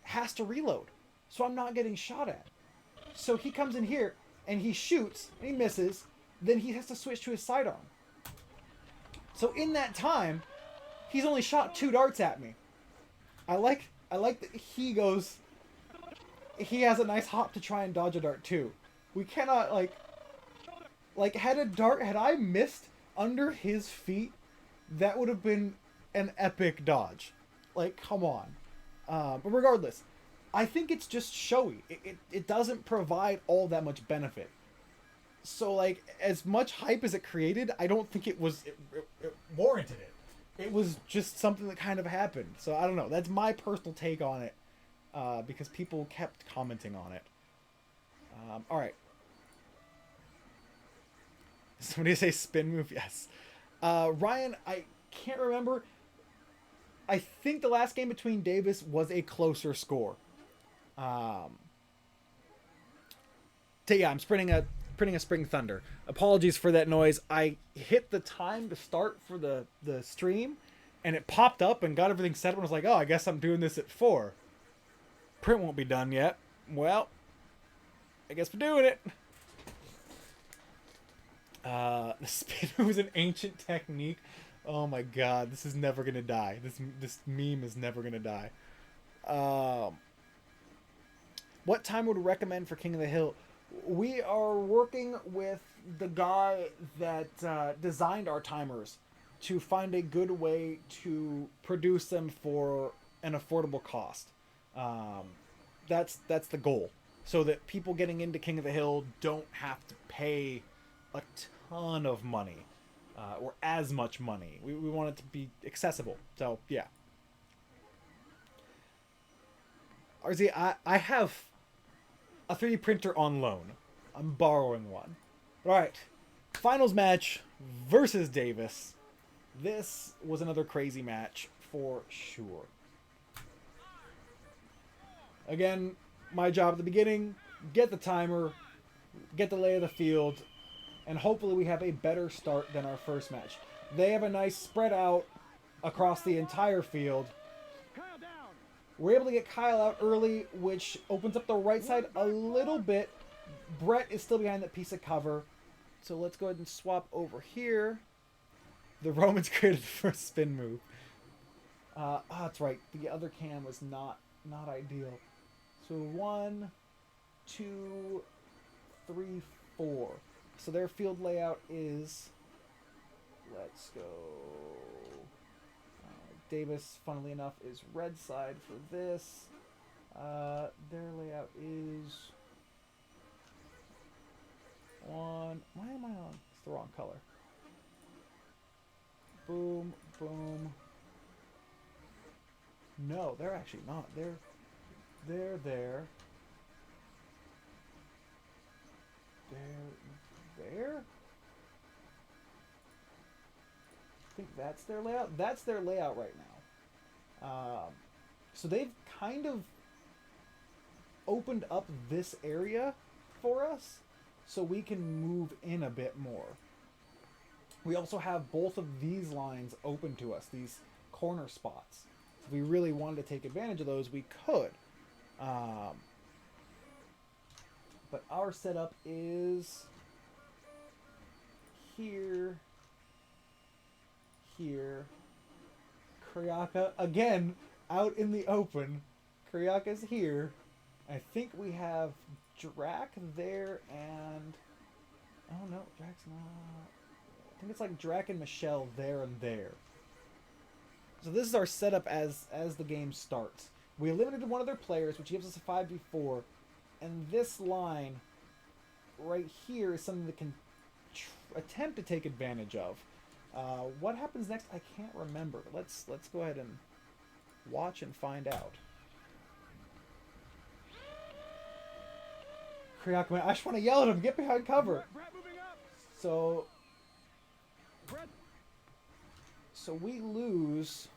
has to reload. So I'm not getting shot at. So he comes in here, and he shoots, and he misses. Then he has to switch to his sidearm. So in that time, he's only shot 2 darts at me. I like that he goes... He has a nice hop to try and dodge a dart too. We cannot, had I missed under his feet, that would have been an epic dodge. Like, come on. But regardless, I think it's just showy. It doesn't provide all that much benefit. So, like, as much hype as it created, I don't think it warranted it. It was just something that kind of happened. So, I don't know. That's my personal take on it. Because people kept commenting on it. Alright. Somebody say spin move? Yes. Ryan, I can't remember. I think the last game between Davis was a closer score. Yeah, I'm printing a Spring Thunder. Apologies for that noise. I hit the time to start for the stream, and it popped up and got everything set up, and I was like, oh, I guess I'm doing this at 4. Print won't be done yet. Well, I guess we're doing it. The spinner was an ancient technique. Oh my god, this is never gonna die. This meme is never gonna die. What time would we recommend for King of the Hill? We are working with the guy that designed our timers to find a good way to produce them for an affordable cost. That's the goal, so that people getting into King of the Hill don't have to pay a ton of money, or as much money. We want it to be accessible. So yeah. RZ, I have a 3D printer on loan. I'm borrowing one. Alright. Finals match versus Davis. This was another crazy match for sure. Again, my job at the beginning, get the timer, get the lay of the field, and hopefully we have a better start than our first match. They have a nice spread out across the entire field. We're able to get Kyle out early, which opens up the right side a little bit. Brett is still behind that piece of cover. So let's go ahead and swap over here. The Romans created the first spin move. That's right. The other cam was not ideal. So 1, 2, 3, 4. So their field layout is... Let's go... Davis, funnily enough, is red side for this. Their layout is... Why am I on? It's the wrong color. Boom, boom. No, they're actually not. They're there. They're there. I think that's their layout. That's their layout right now. So they've kind of opened up this area for us so we can move in a bit more. We also have both of these lines open to us, these corner spots. If we really wanted to take advantage of those, we could. But our setup is here. Karyaka, again, out in the open. Karyaka's here. I think we have Drac there and... Oh no, Drac's not... I think it's like Drac and Michelle there and there. So this is our setup as the game starts. We eliminated one of their players, which gives us a 5v4. And this line right here is something that can attempt to take advantage of. What happens next, I can't remember. Let's go ahead and watch and find out. Karyaka, man, I just want to yell at him. Get behind cover. So we lose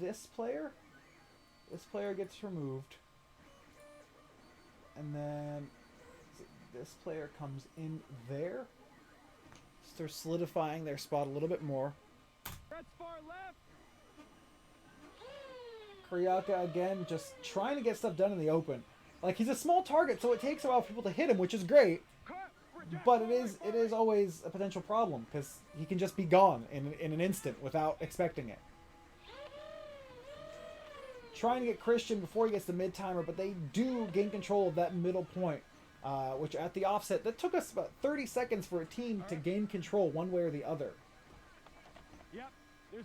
this player. This player gets removed. And then this player comes in there. So they're solidifying their spot a little bit more. Karyaka, again, just trying to get stuff done in the open. Like, he's a small target, so it takes a while for people to hit him, which is great. But it is always a potential problem, because he can just be gone in an instant without expecting it. Trying to get Christian before he gets the mid-timer, but they do gain control of that middle point, which at the offset, that took us about 30 seconds for a team to gain control one way or the other. Yep.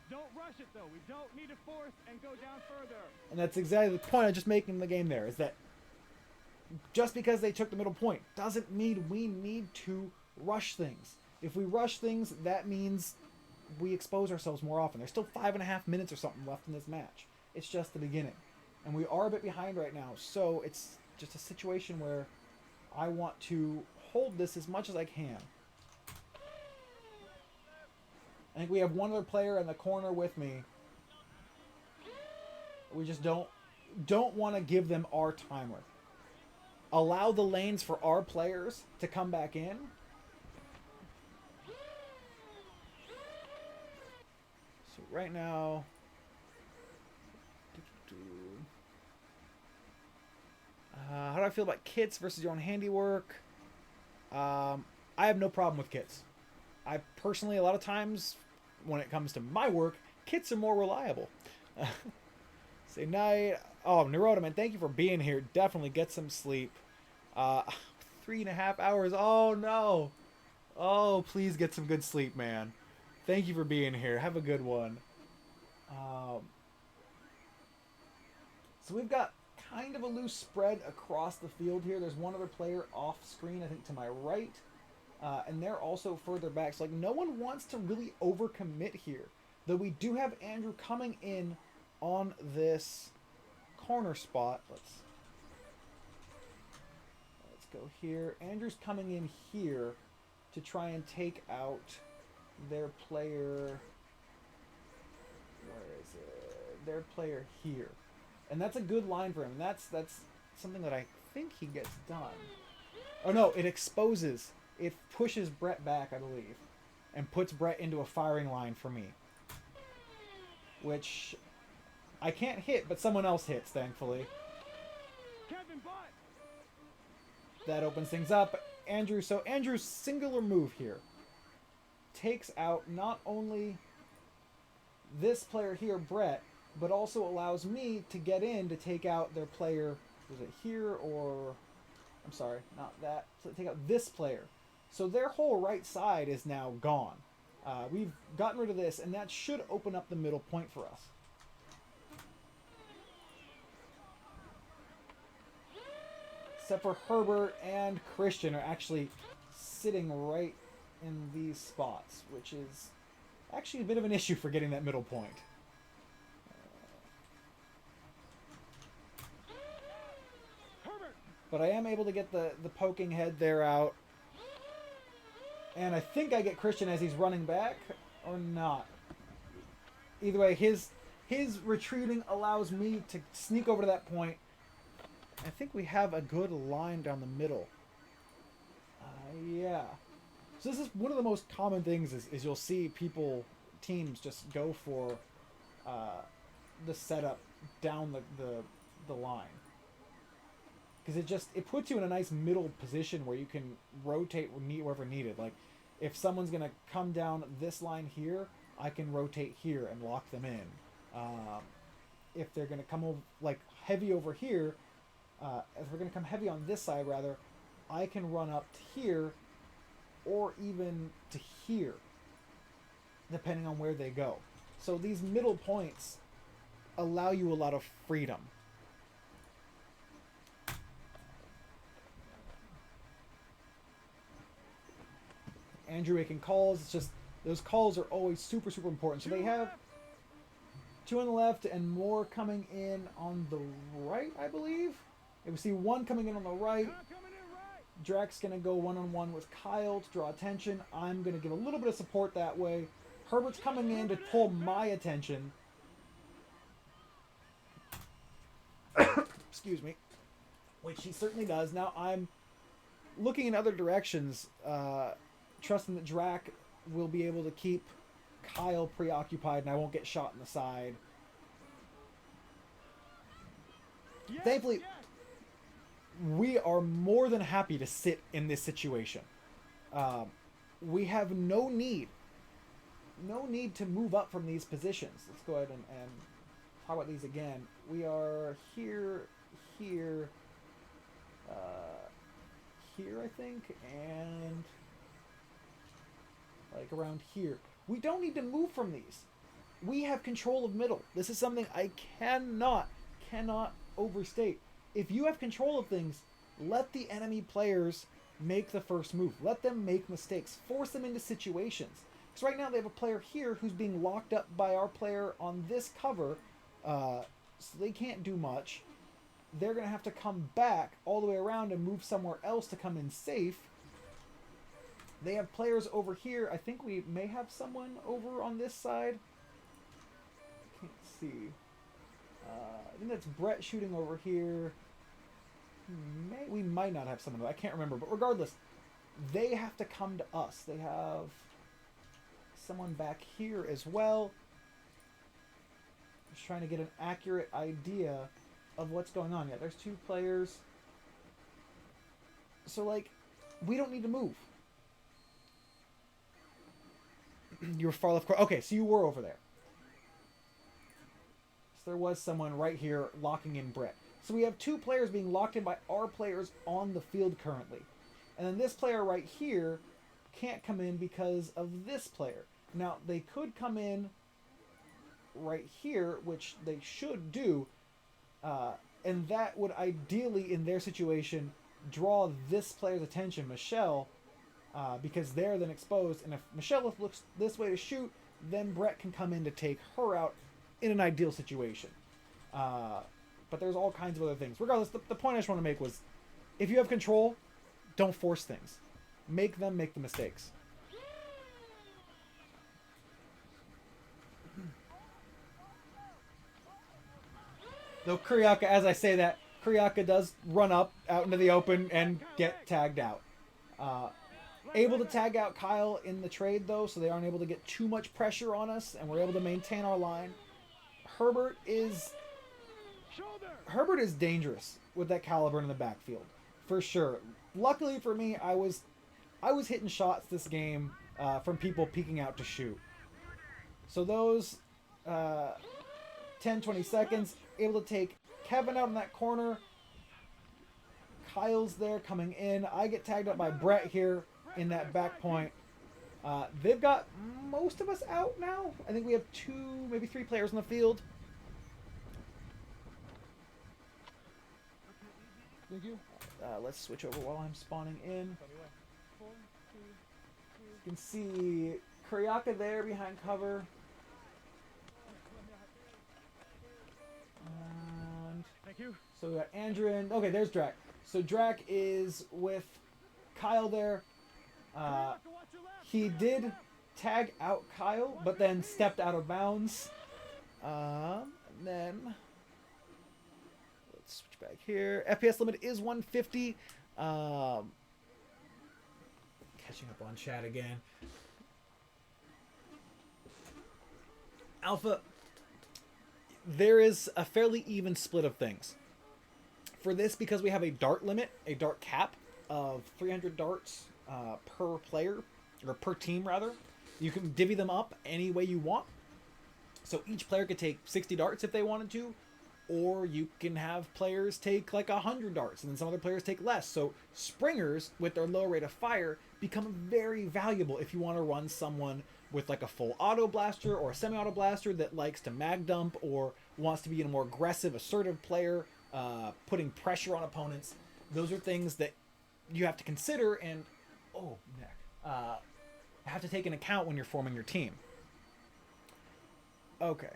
Don't rush it, though. We don't need to force and go down further. And that's exactly the point I'm just making in the game there, is that just because they took the middle point doesn't mean we need to rush things. If we rush things, that means we expose ourselves more often. There's still 5.5 minutes or something left in this match. It's just the beginning. And we are a bit behind right now, so it's just a situation where I want to hold this as much as I can. I think we have one other player in the corner with me. We just don't want to give them our timer. Allow the lanes for our players to come back in. So right now, how do I feel about kits versus your own handiwork? I have no problem with kits. I personally, a lot of times, when it comes to my work, kits are more reliable. Say night. Oh, Neurotoman, thank you for being here. Definitely get some sleep. 3.5 hours. Oh, no. Oh, please get some good sleep, man. Thank you for being here. Have a good one. So we've got kind of a loose spread across the field here. There's one other player off screen, I think to my right. And they're also further back. So, like, no one wants to really overcommit here. Though we do have Andrew coming in on this corner spot. Let's go here. Andrew's coming in here to try and take out their player. Where is it? Their player here. And that's a good line for him. And that's something that I think he gets done. Oh no, it exposes. It pushes Brett back, I believe. And puts Brett into a firing line for me. Which I can't hit, but someone else hits, thankfully. Kevin Butt. That opens things up. So Andrew's singular move here takes out not only this player here, Brett, but also allows me to get in to take out their player. Was it here or... I'm sorry, not that. So take out this player. So their whole right side is now gone. We've gotten rid of this, and that should open up the middle point for us. Except for Herbert and Christian are actually sitting right in these spots, which is actually a bit of an issue for getting that middle point. But I am able to get the poking head there out. And I think I get Christian as he's running back, or not. Either way, his retreating allows me to sneak over to that point. I think we have a good line down the middle. Yeah. So this is one of the most common things is you'll see teams just go for the setup down the line. Because it puts you in a nice middle position where you can rotate wherever needed. Like, if someone's going to come down this line here, I can rotate here and lock them in. If they're going to come over, like, heavy over here, if we're going to come heavy on this side, rather, I can run up to here or even to here, depending on where they go. So these middle points allow you a lot of freedom. Andrew making calls. It's just those calls are always super, super important. So they have 2 on the left and more coming in on the right, I believe. If we see one coming in on the right, Drax going to go one-on-one with Kyle to draw attention. I'm going to give a little bit of support that way. Herbert's coming in to pull my attention. Excuse me. Which he certainly does. Now I'm looking in other directions, trusting that Drac will be able to keep Kyle preoccupied and I won't get shot in the side. Yes, thankfully, yes. We are more than happy to sit in this situation. We have no need to move up from these positions. Let's go ahead and talk about these again. We are here, here, I think, and like around here. We don't need to move from these. We have control of middle. This is something I cannot overstate. If you have control of things, let the enemy players make the first move. Let them make mistakes. Force them into situations. Because right now they have a player here who's being locked up by our player on this cover, so they can't do much. They're going to have to come back all the way around and move somewhere else to come in safe. They have players over here. I think we may have someone over on this side. Can't see. I think that's Brett shooting over here. We might not have someone. I can't remember. But regardless, they have to come to us. They have someone back here as well. Just trying to get an accurate idea of what's going on. Yeah, there's 2 players. So, like, we don't need to move. You were far left. Okay, so you were over there. So there was someone right here locking in Brett. So we have 2 players being locked in by our players on the field currently. And then this player right here can't come in because of this player. Now, they could come in right here, which they should do. And that would ideally, in their situation, draw this player's attention, Michelle, because they're then exposed. And if Michelle looks this way to shoot, then Brett can come in to take her out in an ideal situation. But there's all kinds of other things. Regardless, the point I just want to make was, if you have control, don't force things. Make them make the mistakes. Though Kuriaka, as I say that, Kuriaka does run up out into the open and get tagged out. Able to tag out Kyle in the trade, though, so they aren't able to get too much pressure on us, and we're able to maintain our line. Herbert is dangerous with that caliber in the backfield, for sure. Luckily for me, I was hitting shots this game from people peeking out to shoot. So those 10, 20 seconds, able to take Kevin out in that corner. Kyle's there coming in. I get tagged up by Brett here in that back point. They've got most of us out now. I think we have 2, maybe 3 players on the field. Thank you. Let's switch over while I'm spawning in. You can see Kuriaka there behind cover. And Thank you. so we got Andrew and okay, there's Drac. So Drac is with Kyle there. He did tag out Kyle, but then stepped out of bounds. And then let's switch back here. FPS limit is 150. Catching up on chat again. Alpha, there is a fairly even split of things. For this, because we have a dart limit, a dart cap of 300 darts per player, or per team rather, you can divvy them up any way you want. So each player could take 60 darts if they wanted to, or you can have players take like 100 darts, and then some other players take less. So springers, with their low rate of fire, become very valuable if you want to run someone with like a full auto blaster or a semi-auto blaster that likes to mag dump or wants to be a more aggressive, assertive player, putting pressure on opponents. Those are things that you have to consider and have to take into account when you're forming your team. Okay.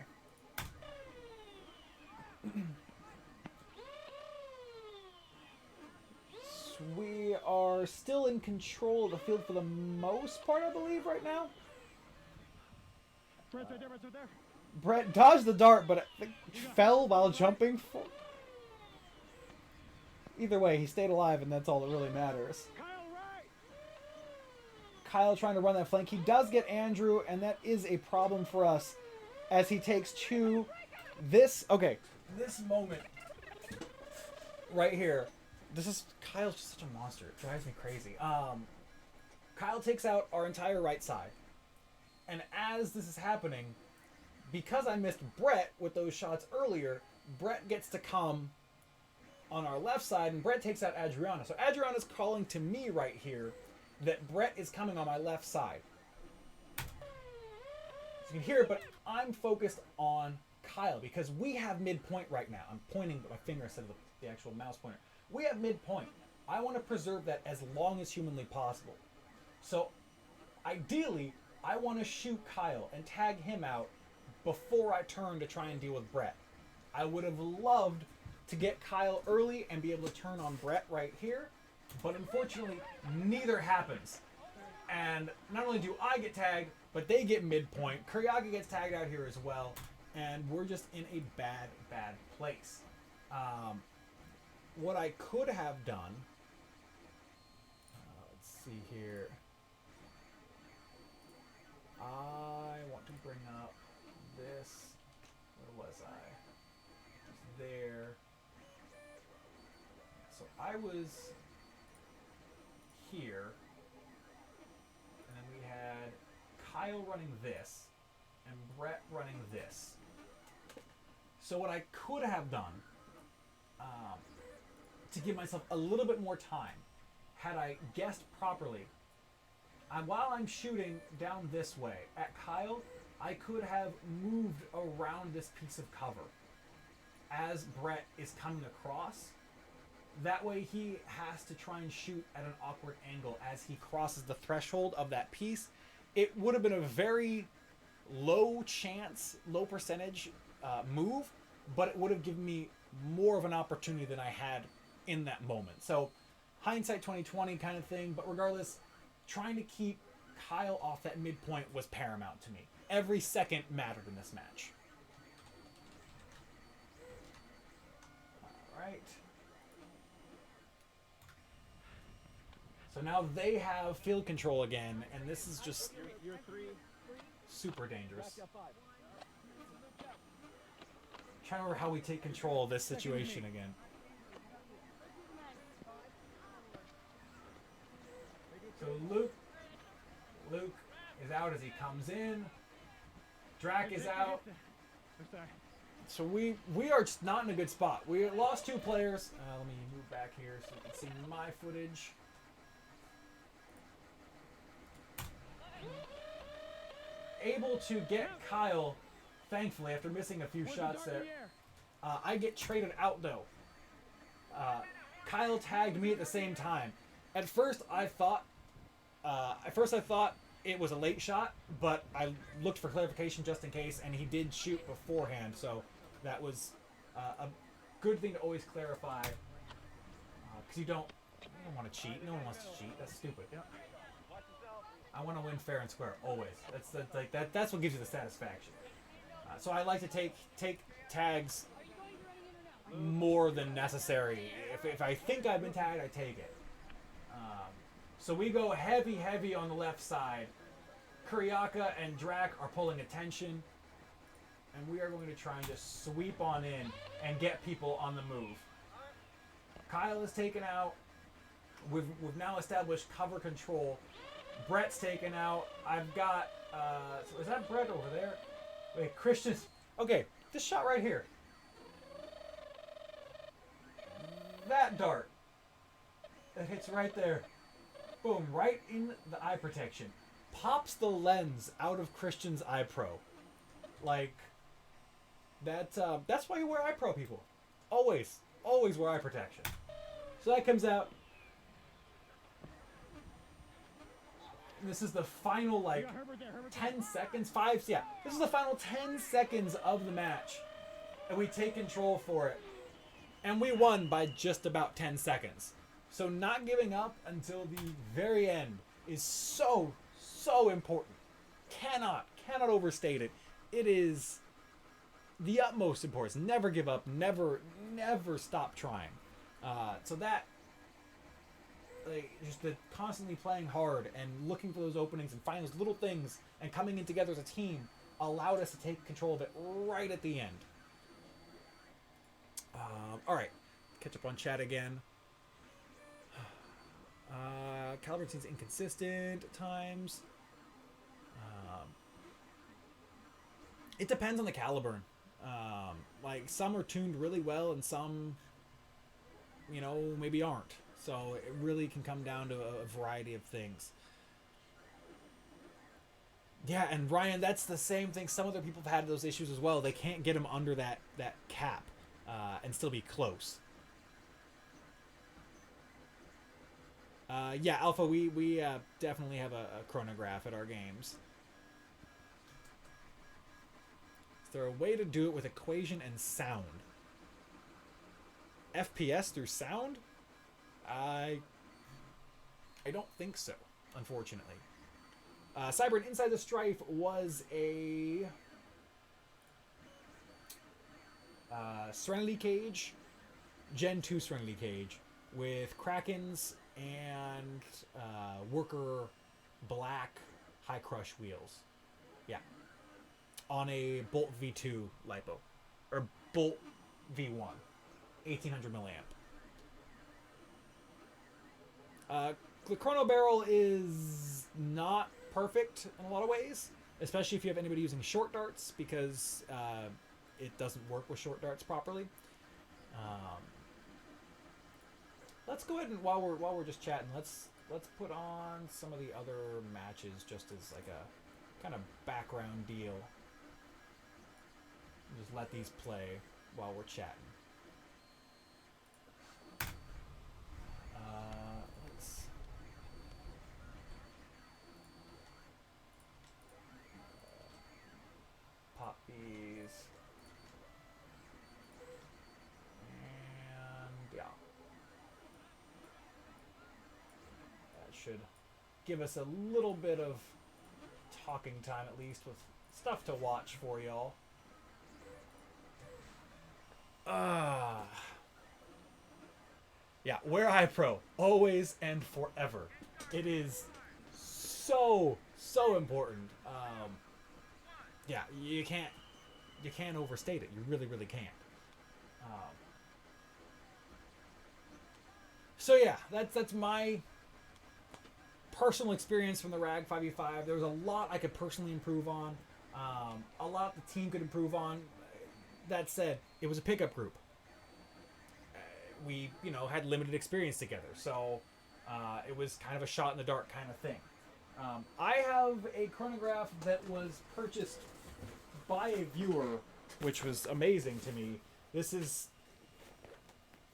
We are still in control of the field for the most part, I believe, right now. Brett's right there, Brett's right there. Brett dodged the dart, but I think fell while jumping. Either way, he stayed alive, and that's all that really matters. Kyle right. Kyle trying to run that flank. He does get Andrew, and that is a problem for us as he takes 2. This moment right here. Kyle's just such a monster. It drives me crazy. Kyle takes out our entire right side. And as this is happening, because I missed Brett with those shots earlier, Brett gets to come on our left side, and Brett takes out Adriana. So Adriana's calling to me right here that Brett is coming on my left side. So you can hear it, but I'm focused on Kyle because we have midpoint right now. I'm pointing with my finger instead of the actual mouse pointer. We have midpoint. I want to preserve that as long as humanly possible. So ideally, I want to shoot Kyle and tag him out before I turn to try and deal with Brett. I would have loved to get Kyle early and be able to turn on Brett right here, but unfortunately, neither happens. And not only do I get tagged, but they get midpoint. Kuryaga gets tagged out here as well. And we're just in a bad, bad place. What I could have done... let's see here. I want to bring up this. Where was I? Just there. So I was here. And then we had Kyle running this. And Brett running this. So what I could have done, to give myself a little bit more time, had I guessed properly, while I'm shooting down this way at Kyle, I could have moved around this piece of cover as Brett is coming across. That way he has to try and shoot at an awkward angle as he crosses the threshold of that piece. It would have been a very low chance, low percentage move, but it would have given me more of an opportunity than I had in that moment. So hindsight 2020 kind of thing, but regardless, trying to keep Kyle off that midpoint was paramount to me. Every second mattered in this match. All right. So now they have field control again, and this is just super dangerous. Trying to remember how we take control of this situation again. So Luke is out as he comes in. Drac is out. So we are just not in a good spot. We lost 2 players. Let me move back here so you can see my footage. Able to get Kyle, thankfully, after missing a few shots there. I get traded out though. Kyle tagged me at the same time. At first I thought it was a late shot, but I looked for clarification just in case, and he did shoot beforehand, so that was a good thing to always clarify. Because you don't want to cheat. No one wants to cheat. That's stupid. I want to win fair and square always. That's what gives you the satisfaction. So I like to take tags more than necessary. If I think I've been tagged, I take it. So we go heavy on the left side. Kuryaka and Drac are pulling attention. And we are going to try and just sweep on in and get people on the move. Kyle is taken out. We've now established cover control. Brett's taken out. I've got... so is that Brett over there? Wait, Christian's... Okay, this shot right here. That dart. That hits right there. Boom, right in the eye protection. Pops the lens out of Christian's eye pro. Like, that's why you wear eye pro, people. Always wear eye protection. So that comes out. This is the final, like, 10 seconds, this is the final 10 seconds of the match. And we take control for it. And we won by just about 10 seconds. So not giving up until the very end is so important. Cannot overstate it. It is the utmost importance. Never give up. Never stop trying. So that, like, just the constantly playing hard and looking for those openings and finding those little things and coming in together as a team allowed us to take control of it right at the end. All right, catch up on chat again. Caliber seems inconsistent at times. It depends on the caliber. Like, some are tuned really well and some, maybe aren't. So it really can come down to a variety of things. Yeah, and Ryan, that's the same thing. Some other people have had those issues as well. They can't get them under that cap and still be close. Yeah, Alpha, we definitely have a chronograph at our games. Is there a way to do it with equation and sound? FPS through sound? I don't think so, unfortunately. Cybern Inside the Strife was a Serenity Cage, Gen 2 Serenity Cage, with Krakens and Worker Black High Crush wheels. Yeah. On a Bolt V2 LiPo. Or Bolt V1. 1800 milliamp. The Chrono Barrel is not perfect in a lot of ways, especially if you have anybody using short darts, because it doesn't work with short darts properly. Let's go ahead and while we're just chatting, let's put on some of the other matches just as like a kind of background deal. Just let these play while we're chatting. Let's pop these. And yeah. That should give us a little bit of talking time at least, with stuff to watch for y'all. Yeah, wear High Pro. Always and forever. It is so important. Yeah, you can't overstate it. You really can't. So yeah, that's my personal experience from the Rag 5v5. There was a lot I could personally improve on. A lot the team could improve on. That said, it was a pickup group. We, had limited experience together, so it was kind of a shot in the dark kind of thing. I have a chronograph that was purchased by a viewer, which was amazing to me. This is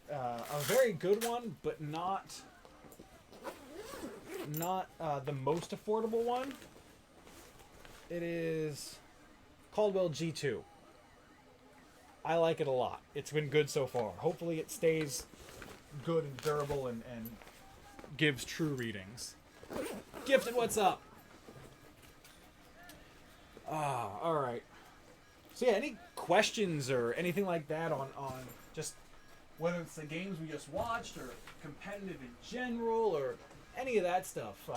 a very good one, but not the most affordable one. It is Caldwell G2. I like it a lot. It's been good so far. Hopefully it stays good and durable and gives true readings. Gifted, what's up? Alright. So yeah, any questions or anything like that on just whether it's the games we just watched or competitive in general or any of that stuff,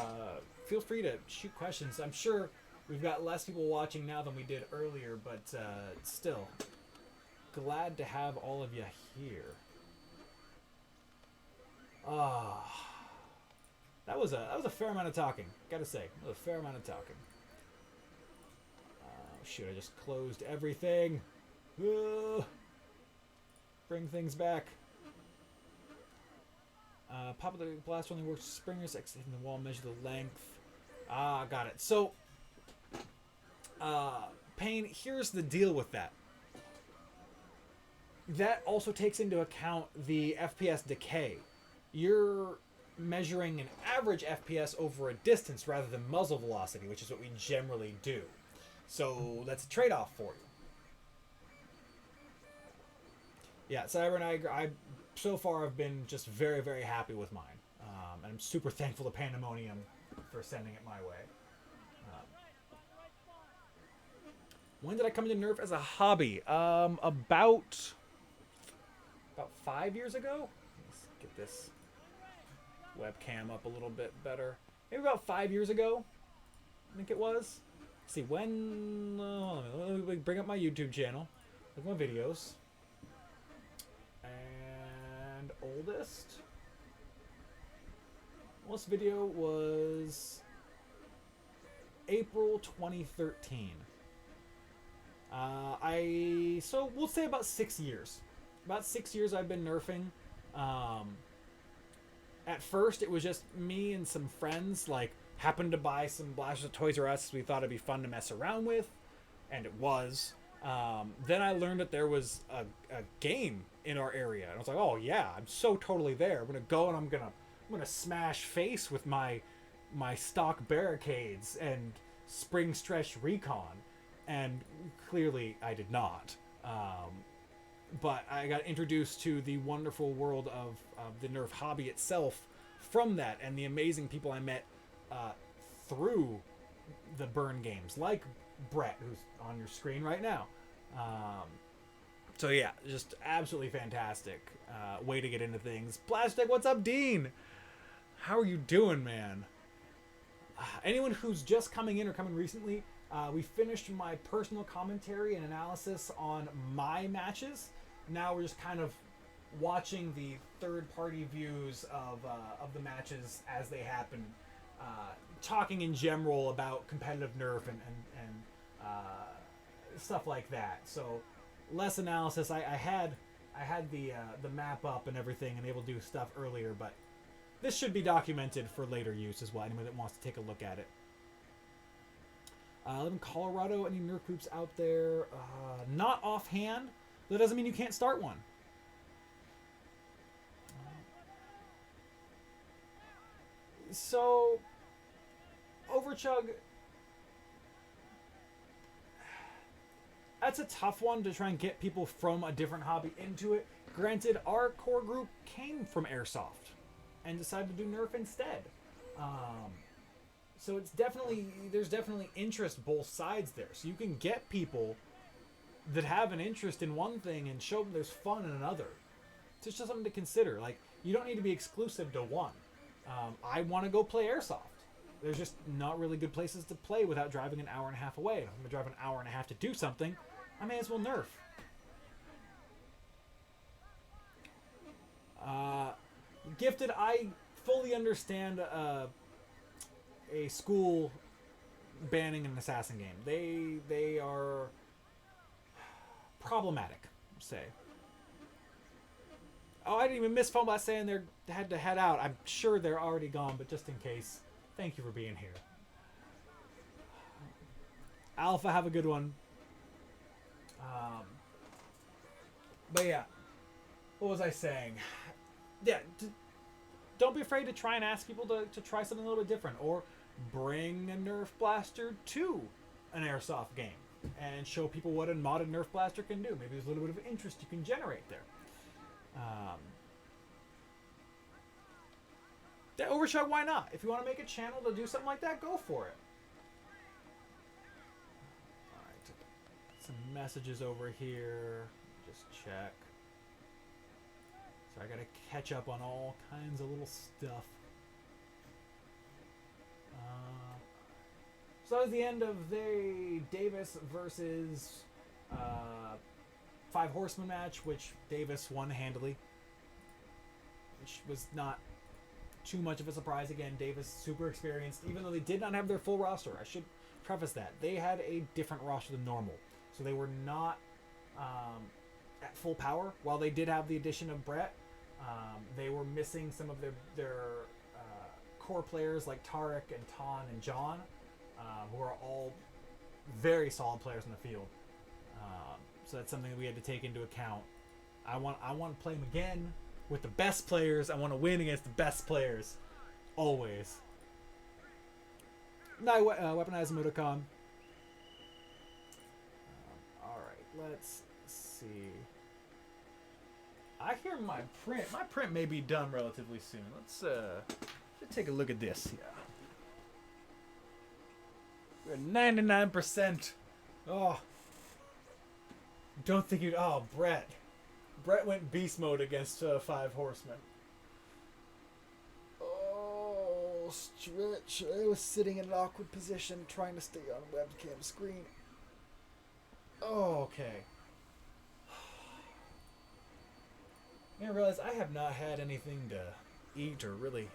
feel free to shoot questions. I'm sure we've got less people watching now than we did earlier, but still. Glad to have all of you here. That was a fair amount of talking, gotta say. That was a fair amount of talking. Shoot, I just closed everything. Bring things back. Pop the blast only works with springers, exiting the wall, measure the length. Got it. So, Payne, here's the deal with that. That also takes into account the FPS decay. You're measuring an average FPS over a distance rather than muzzle velocity, which is what we generally do. So that's a trade-off for you. Yeah, Cyber and I so far have been just very happy with mine. And I'm super thankful to Pandemonium for sending it my way. When did I come into Nerf as a hobby? About 5 years ago. Let's get this webcam up a little bit better. Maybe about 5 years ago, I think it was. Let's see, when... let me bring up my YouTube channel. Look at my videos. And oldest video was April 2013. So we'll say about 6 years. About 6 years I've been nerfing. At first it was just me and some friends, like, happened to buy some blasters at Toys R Us we thought it'd be fun to mess around with, and it was. Then I learned that there was a game in our area, and I was like, oh yeah, I'm so totally there. I'm gonna go and I'm gonna smash face with my stock barricades and spring stretch recon, and clearly I did not. But I got introduced to the wonderful world of the Nerf hobby itself from that, and the amazing people I met through the burn games, like Brett, who's on your screen right now. So yeah, just absolutely fantastic way to get into things. Plastic, what's up, Dean? How are you doing, man? Anyone who's just coming in or coming recently, we finished my personal commentary and analysis on my matches. Now we're just kind of watching the third-party views of the matches as they happen, talking in general about competitive Nerf and stuff like that. So less analysis. I had the map up and everything and able to do stuff earlier, but this should be documented for later use as well. Anyone that wants to take a look at it. I live in Colorado. Any Nerf groups out there? Not offhand. That doesn't mean you can't start one. So, Overchug, that's a tough one to try and get people from a different hobby into it. Granted, our core group came from Airsoft and decided to do Nerf instead. So it's there's definitely interest both sides there. So you can get people that have an interest in one thing and show them there's fun in another. So it's just something to consider. Like, you don't need to be exclusive to one. I want to go play Airsoft. There's just not really good places to play without driving an hour and a half away. If I'm going to drive an hour and a half to do something, I may as well Nerf. Gifted, I fully understand a school banning an assassin game. They are problematic, say. Oh, I didn't even miss phone by saying they had to head out. I'm sure they're already gone, but just in case, thank you for being here. Alpha, have a good one. But yeah, what was I saying? Yeah, don't be afraid to try and ask people to try something a little bit different, or bring a Nerf blaster to an Airsoft game and show people what a modded Nerf blaster can do. Maybe there's a little bit of interest you can generate there. Yeah, Overshot, why not? If you want to make a channel to do something like that, go for it. Alright, some messages over here. Just check. So I gotta catch up on all kinds of little stuff. So that was the end of the Davis versus Five Horsemen match, which Davis won handily, which was not too much of a surprise. Again, Davis super experienced, even though they did not have their full roster. I should preface that they had a different roster than normal, so they were not at full power. While they did have the addition of Brett, they were missing some of their core players like Tarek and Ton and John, who are all very solid players in the field. So that's something that we had to take into account. I want to play them again with the best players. I want to win against the best players, always. Now, weaponize emoticon. All right, let's see. I hear my print. My print may be done relatively soon. Let's take a look at this. Yeah. We're at 99%. Oh. Don't think you'd... Oh, Brett. Brett went beast mode against Five Horsemen. Oh, stretch. I was sitting in an awkward position trying to stay on webcam screen. Oh, okay. I realize I have not had anything to eat or really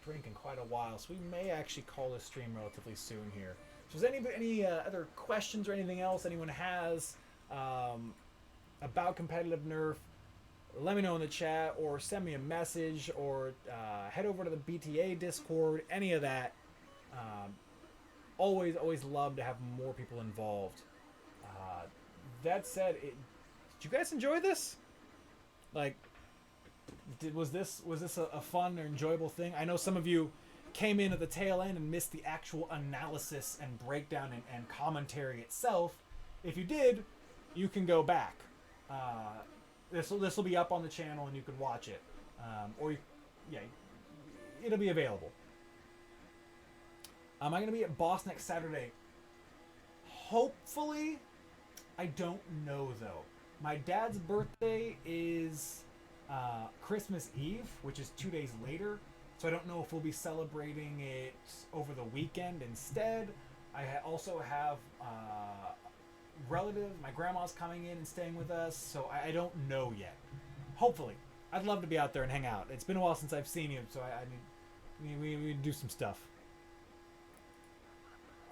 drink in quite a while, so we may actually call this stream relatively soon here. So is any other questions or anything else anyone has about competitive Nerf, let me know in the chat, or send me a message, or head over to the BTA Discord, any of that. Always love to have more people involved. That said, did you guys enjoy this? Like, was this a fun or enjoyable thing? I know some of you came in at the tail end and missed the actual analysis and breakdown and commentary itself. If you did, you can go back. This will be up on the channel and you can watch it, it'll be available. Am I going to be at Boss next Saturday? Hopefully. I don't know, though. My dad's birthday is Christmas Eve, which is 2 days later. So I don't know if we'll be celebrating it over the weekend instead. I also have relatives. My grandma's coming in and staying with us, so I don't know yet. Hopefully. I'd love to be out there and hang out. It's been a while since I've seen you, so we do some stuff.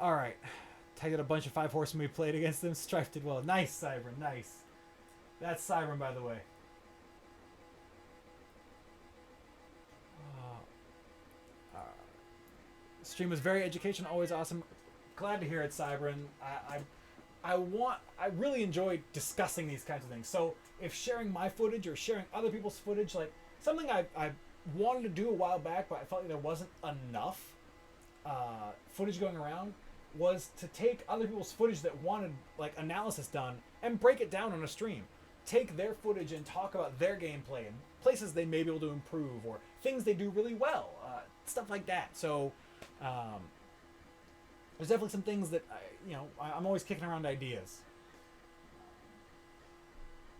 Alright. Tagged out a bunch of 5 horsemen we played against them. Strife did well. Nice, Cybern. Nice. That's Cybern, by the way. Stream was very educational, always awesome. Glad to hear it, Cybern. I really enjoy discussing these kinds of things. So if sharing my footage or sharing other people's footage, like something I wanted to do a while back, but I felt like there wasn't enough footage going around, was to take other people's footage that wanted like analysis done and break it down on a stream. Take their footage and talk about their gameplay and places they may be able to improve or things they do really well, stuff like that. So there's definitely some things that I'm always kicking around ideas.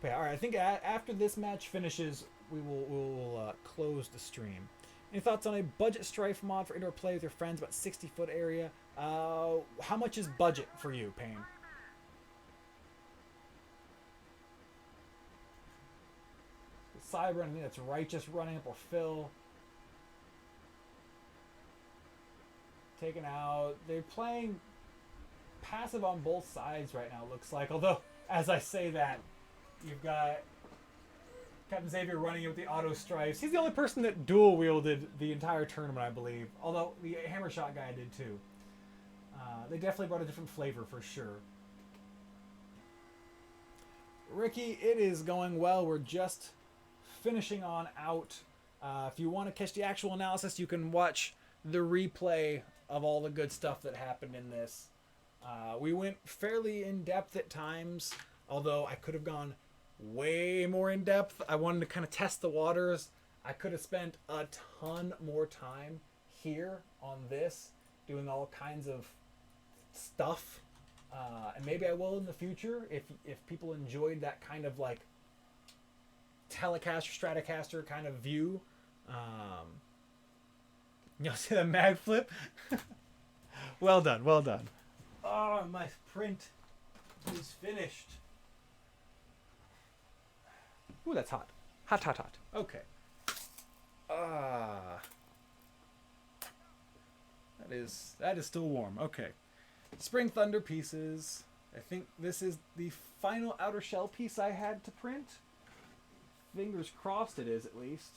Okay, all right. I think after this match finishes, we'll close the stream. Any thoughts on a budget Strife mod for indoor play with your friends, about 60-foot area? How much is budget for you, Payne? Cyber, I think that's Righteous running up, or Phil. Taken out. They're playing passive on both sides right now, it looks like. Although, as I say that, you've got Captain Xavier running with the auto stripes. He's the only person that dual wielded the entire tournament, I believe. Although the hammer shot guy did too. They definitely brought a different flavor for sure. Ricky, it is going well. We're just finishing on out. If you want to catch the actual analysis, you can watch the replay of all the good stuff that happened in this. We went fairly in-depth at times, although I could have gone way more in-depth. I wanted to kind of test the waters. I could have spent a ton more time here on this, doing all kinds of stuff. And maybe I will in the future if people enjoyed that kind of like Telecaster, Stratocaster kind of view. You'll see the mag flip. Well done, well done. Oh, my print is finished. Ooh, that's hot. Hot, hot, hot. Okay. That is still warm. Okay. Spring Thunder pieces. I think this is the final outer shell piece I had to print. Fingers crossed it is, at least.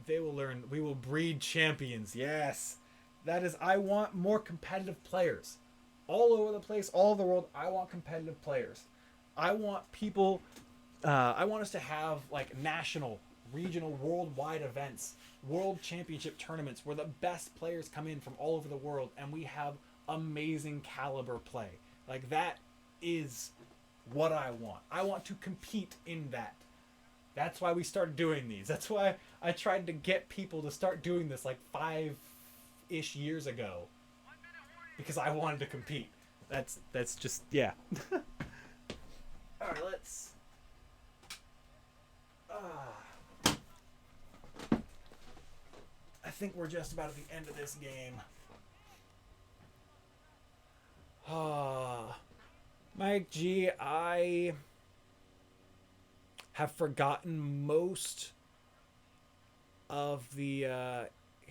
They will learn. We will breed champions. Yes. That is, I want more competitive players. All over the place, all over the world, I want competitive players. I want people, I want us to have like national, regional, worldwide events, world championship tournaments where the best players come in from all over the world and we have amazing caliber play. Like that is what I want. I want to compete in that. That's why we started doing these. That's why I tried to get people to start doing this like 5-ish years ago. Because I wanted to compete. That's just, yeah. Alright, let's... I think we're just about at the end of this game. Mike G, I have forgotten most of the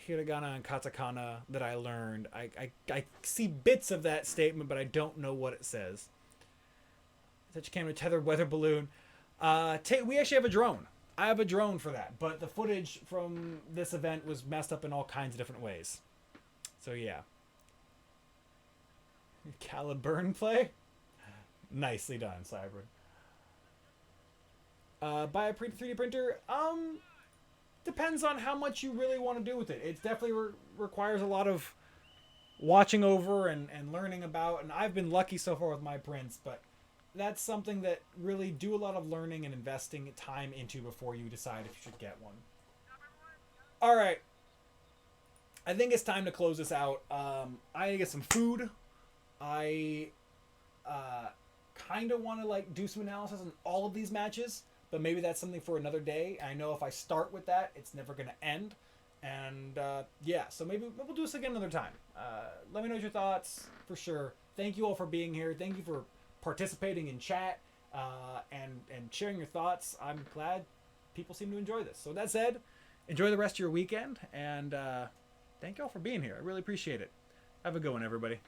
hiragana and katakana that I learned. I see bits of that statement, but I don't know what it says. Touch camera, tethered weather balloon. We actually have a drone. I have a drone for that, but the footage from this event was messed up in all kinds of different ways. So yeah. Caliburn play? Nicely done, Cyber. Buy a 3D printer? Depends on how much you really want to do with it. It definitely requires a lot of watching over and learning about, and I've been lucky so far with my prints, but that's something that really do a lot of learning and investing time into before you decide if you should get one. All right. I think it's time to close this out. I need to get some food. I kind of want to like do some analysis on all of these matches, but maybe that's something for another day. I know if I start with that, it's never going to end. And yeah, so maybe we'll do this again another time. Let me know your thoughts for sure. Thank you all for being here. Thank you for participating in chat and sharing your thoughts. I'm glad people seem to enjoy this. So with that said, enjoy the rest of your weekend, and thank you all for being here. I really appreciate it. Have a good one, everybody.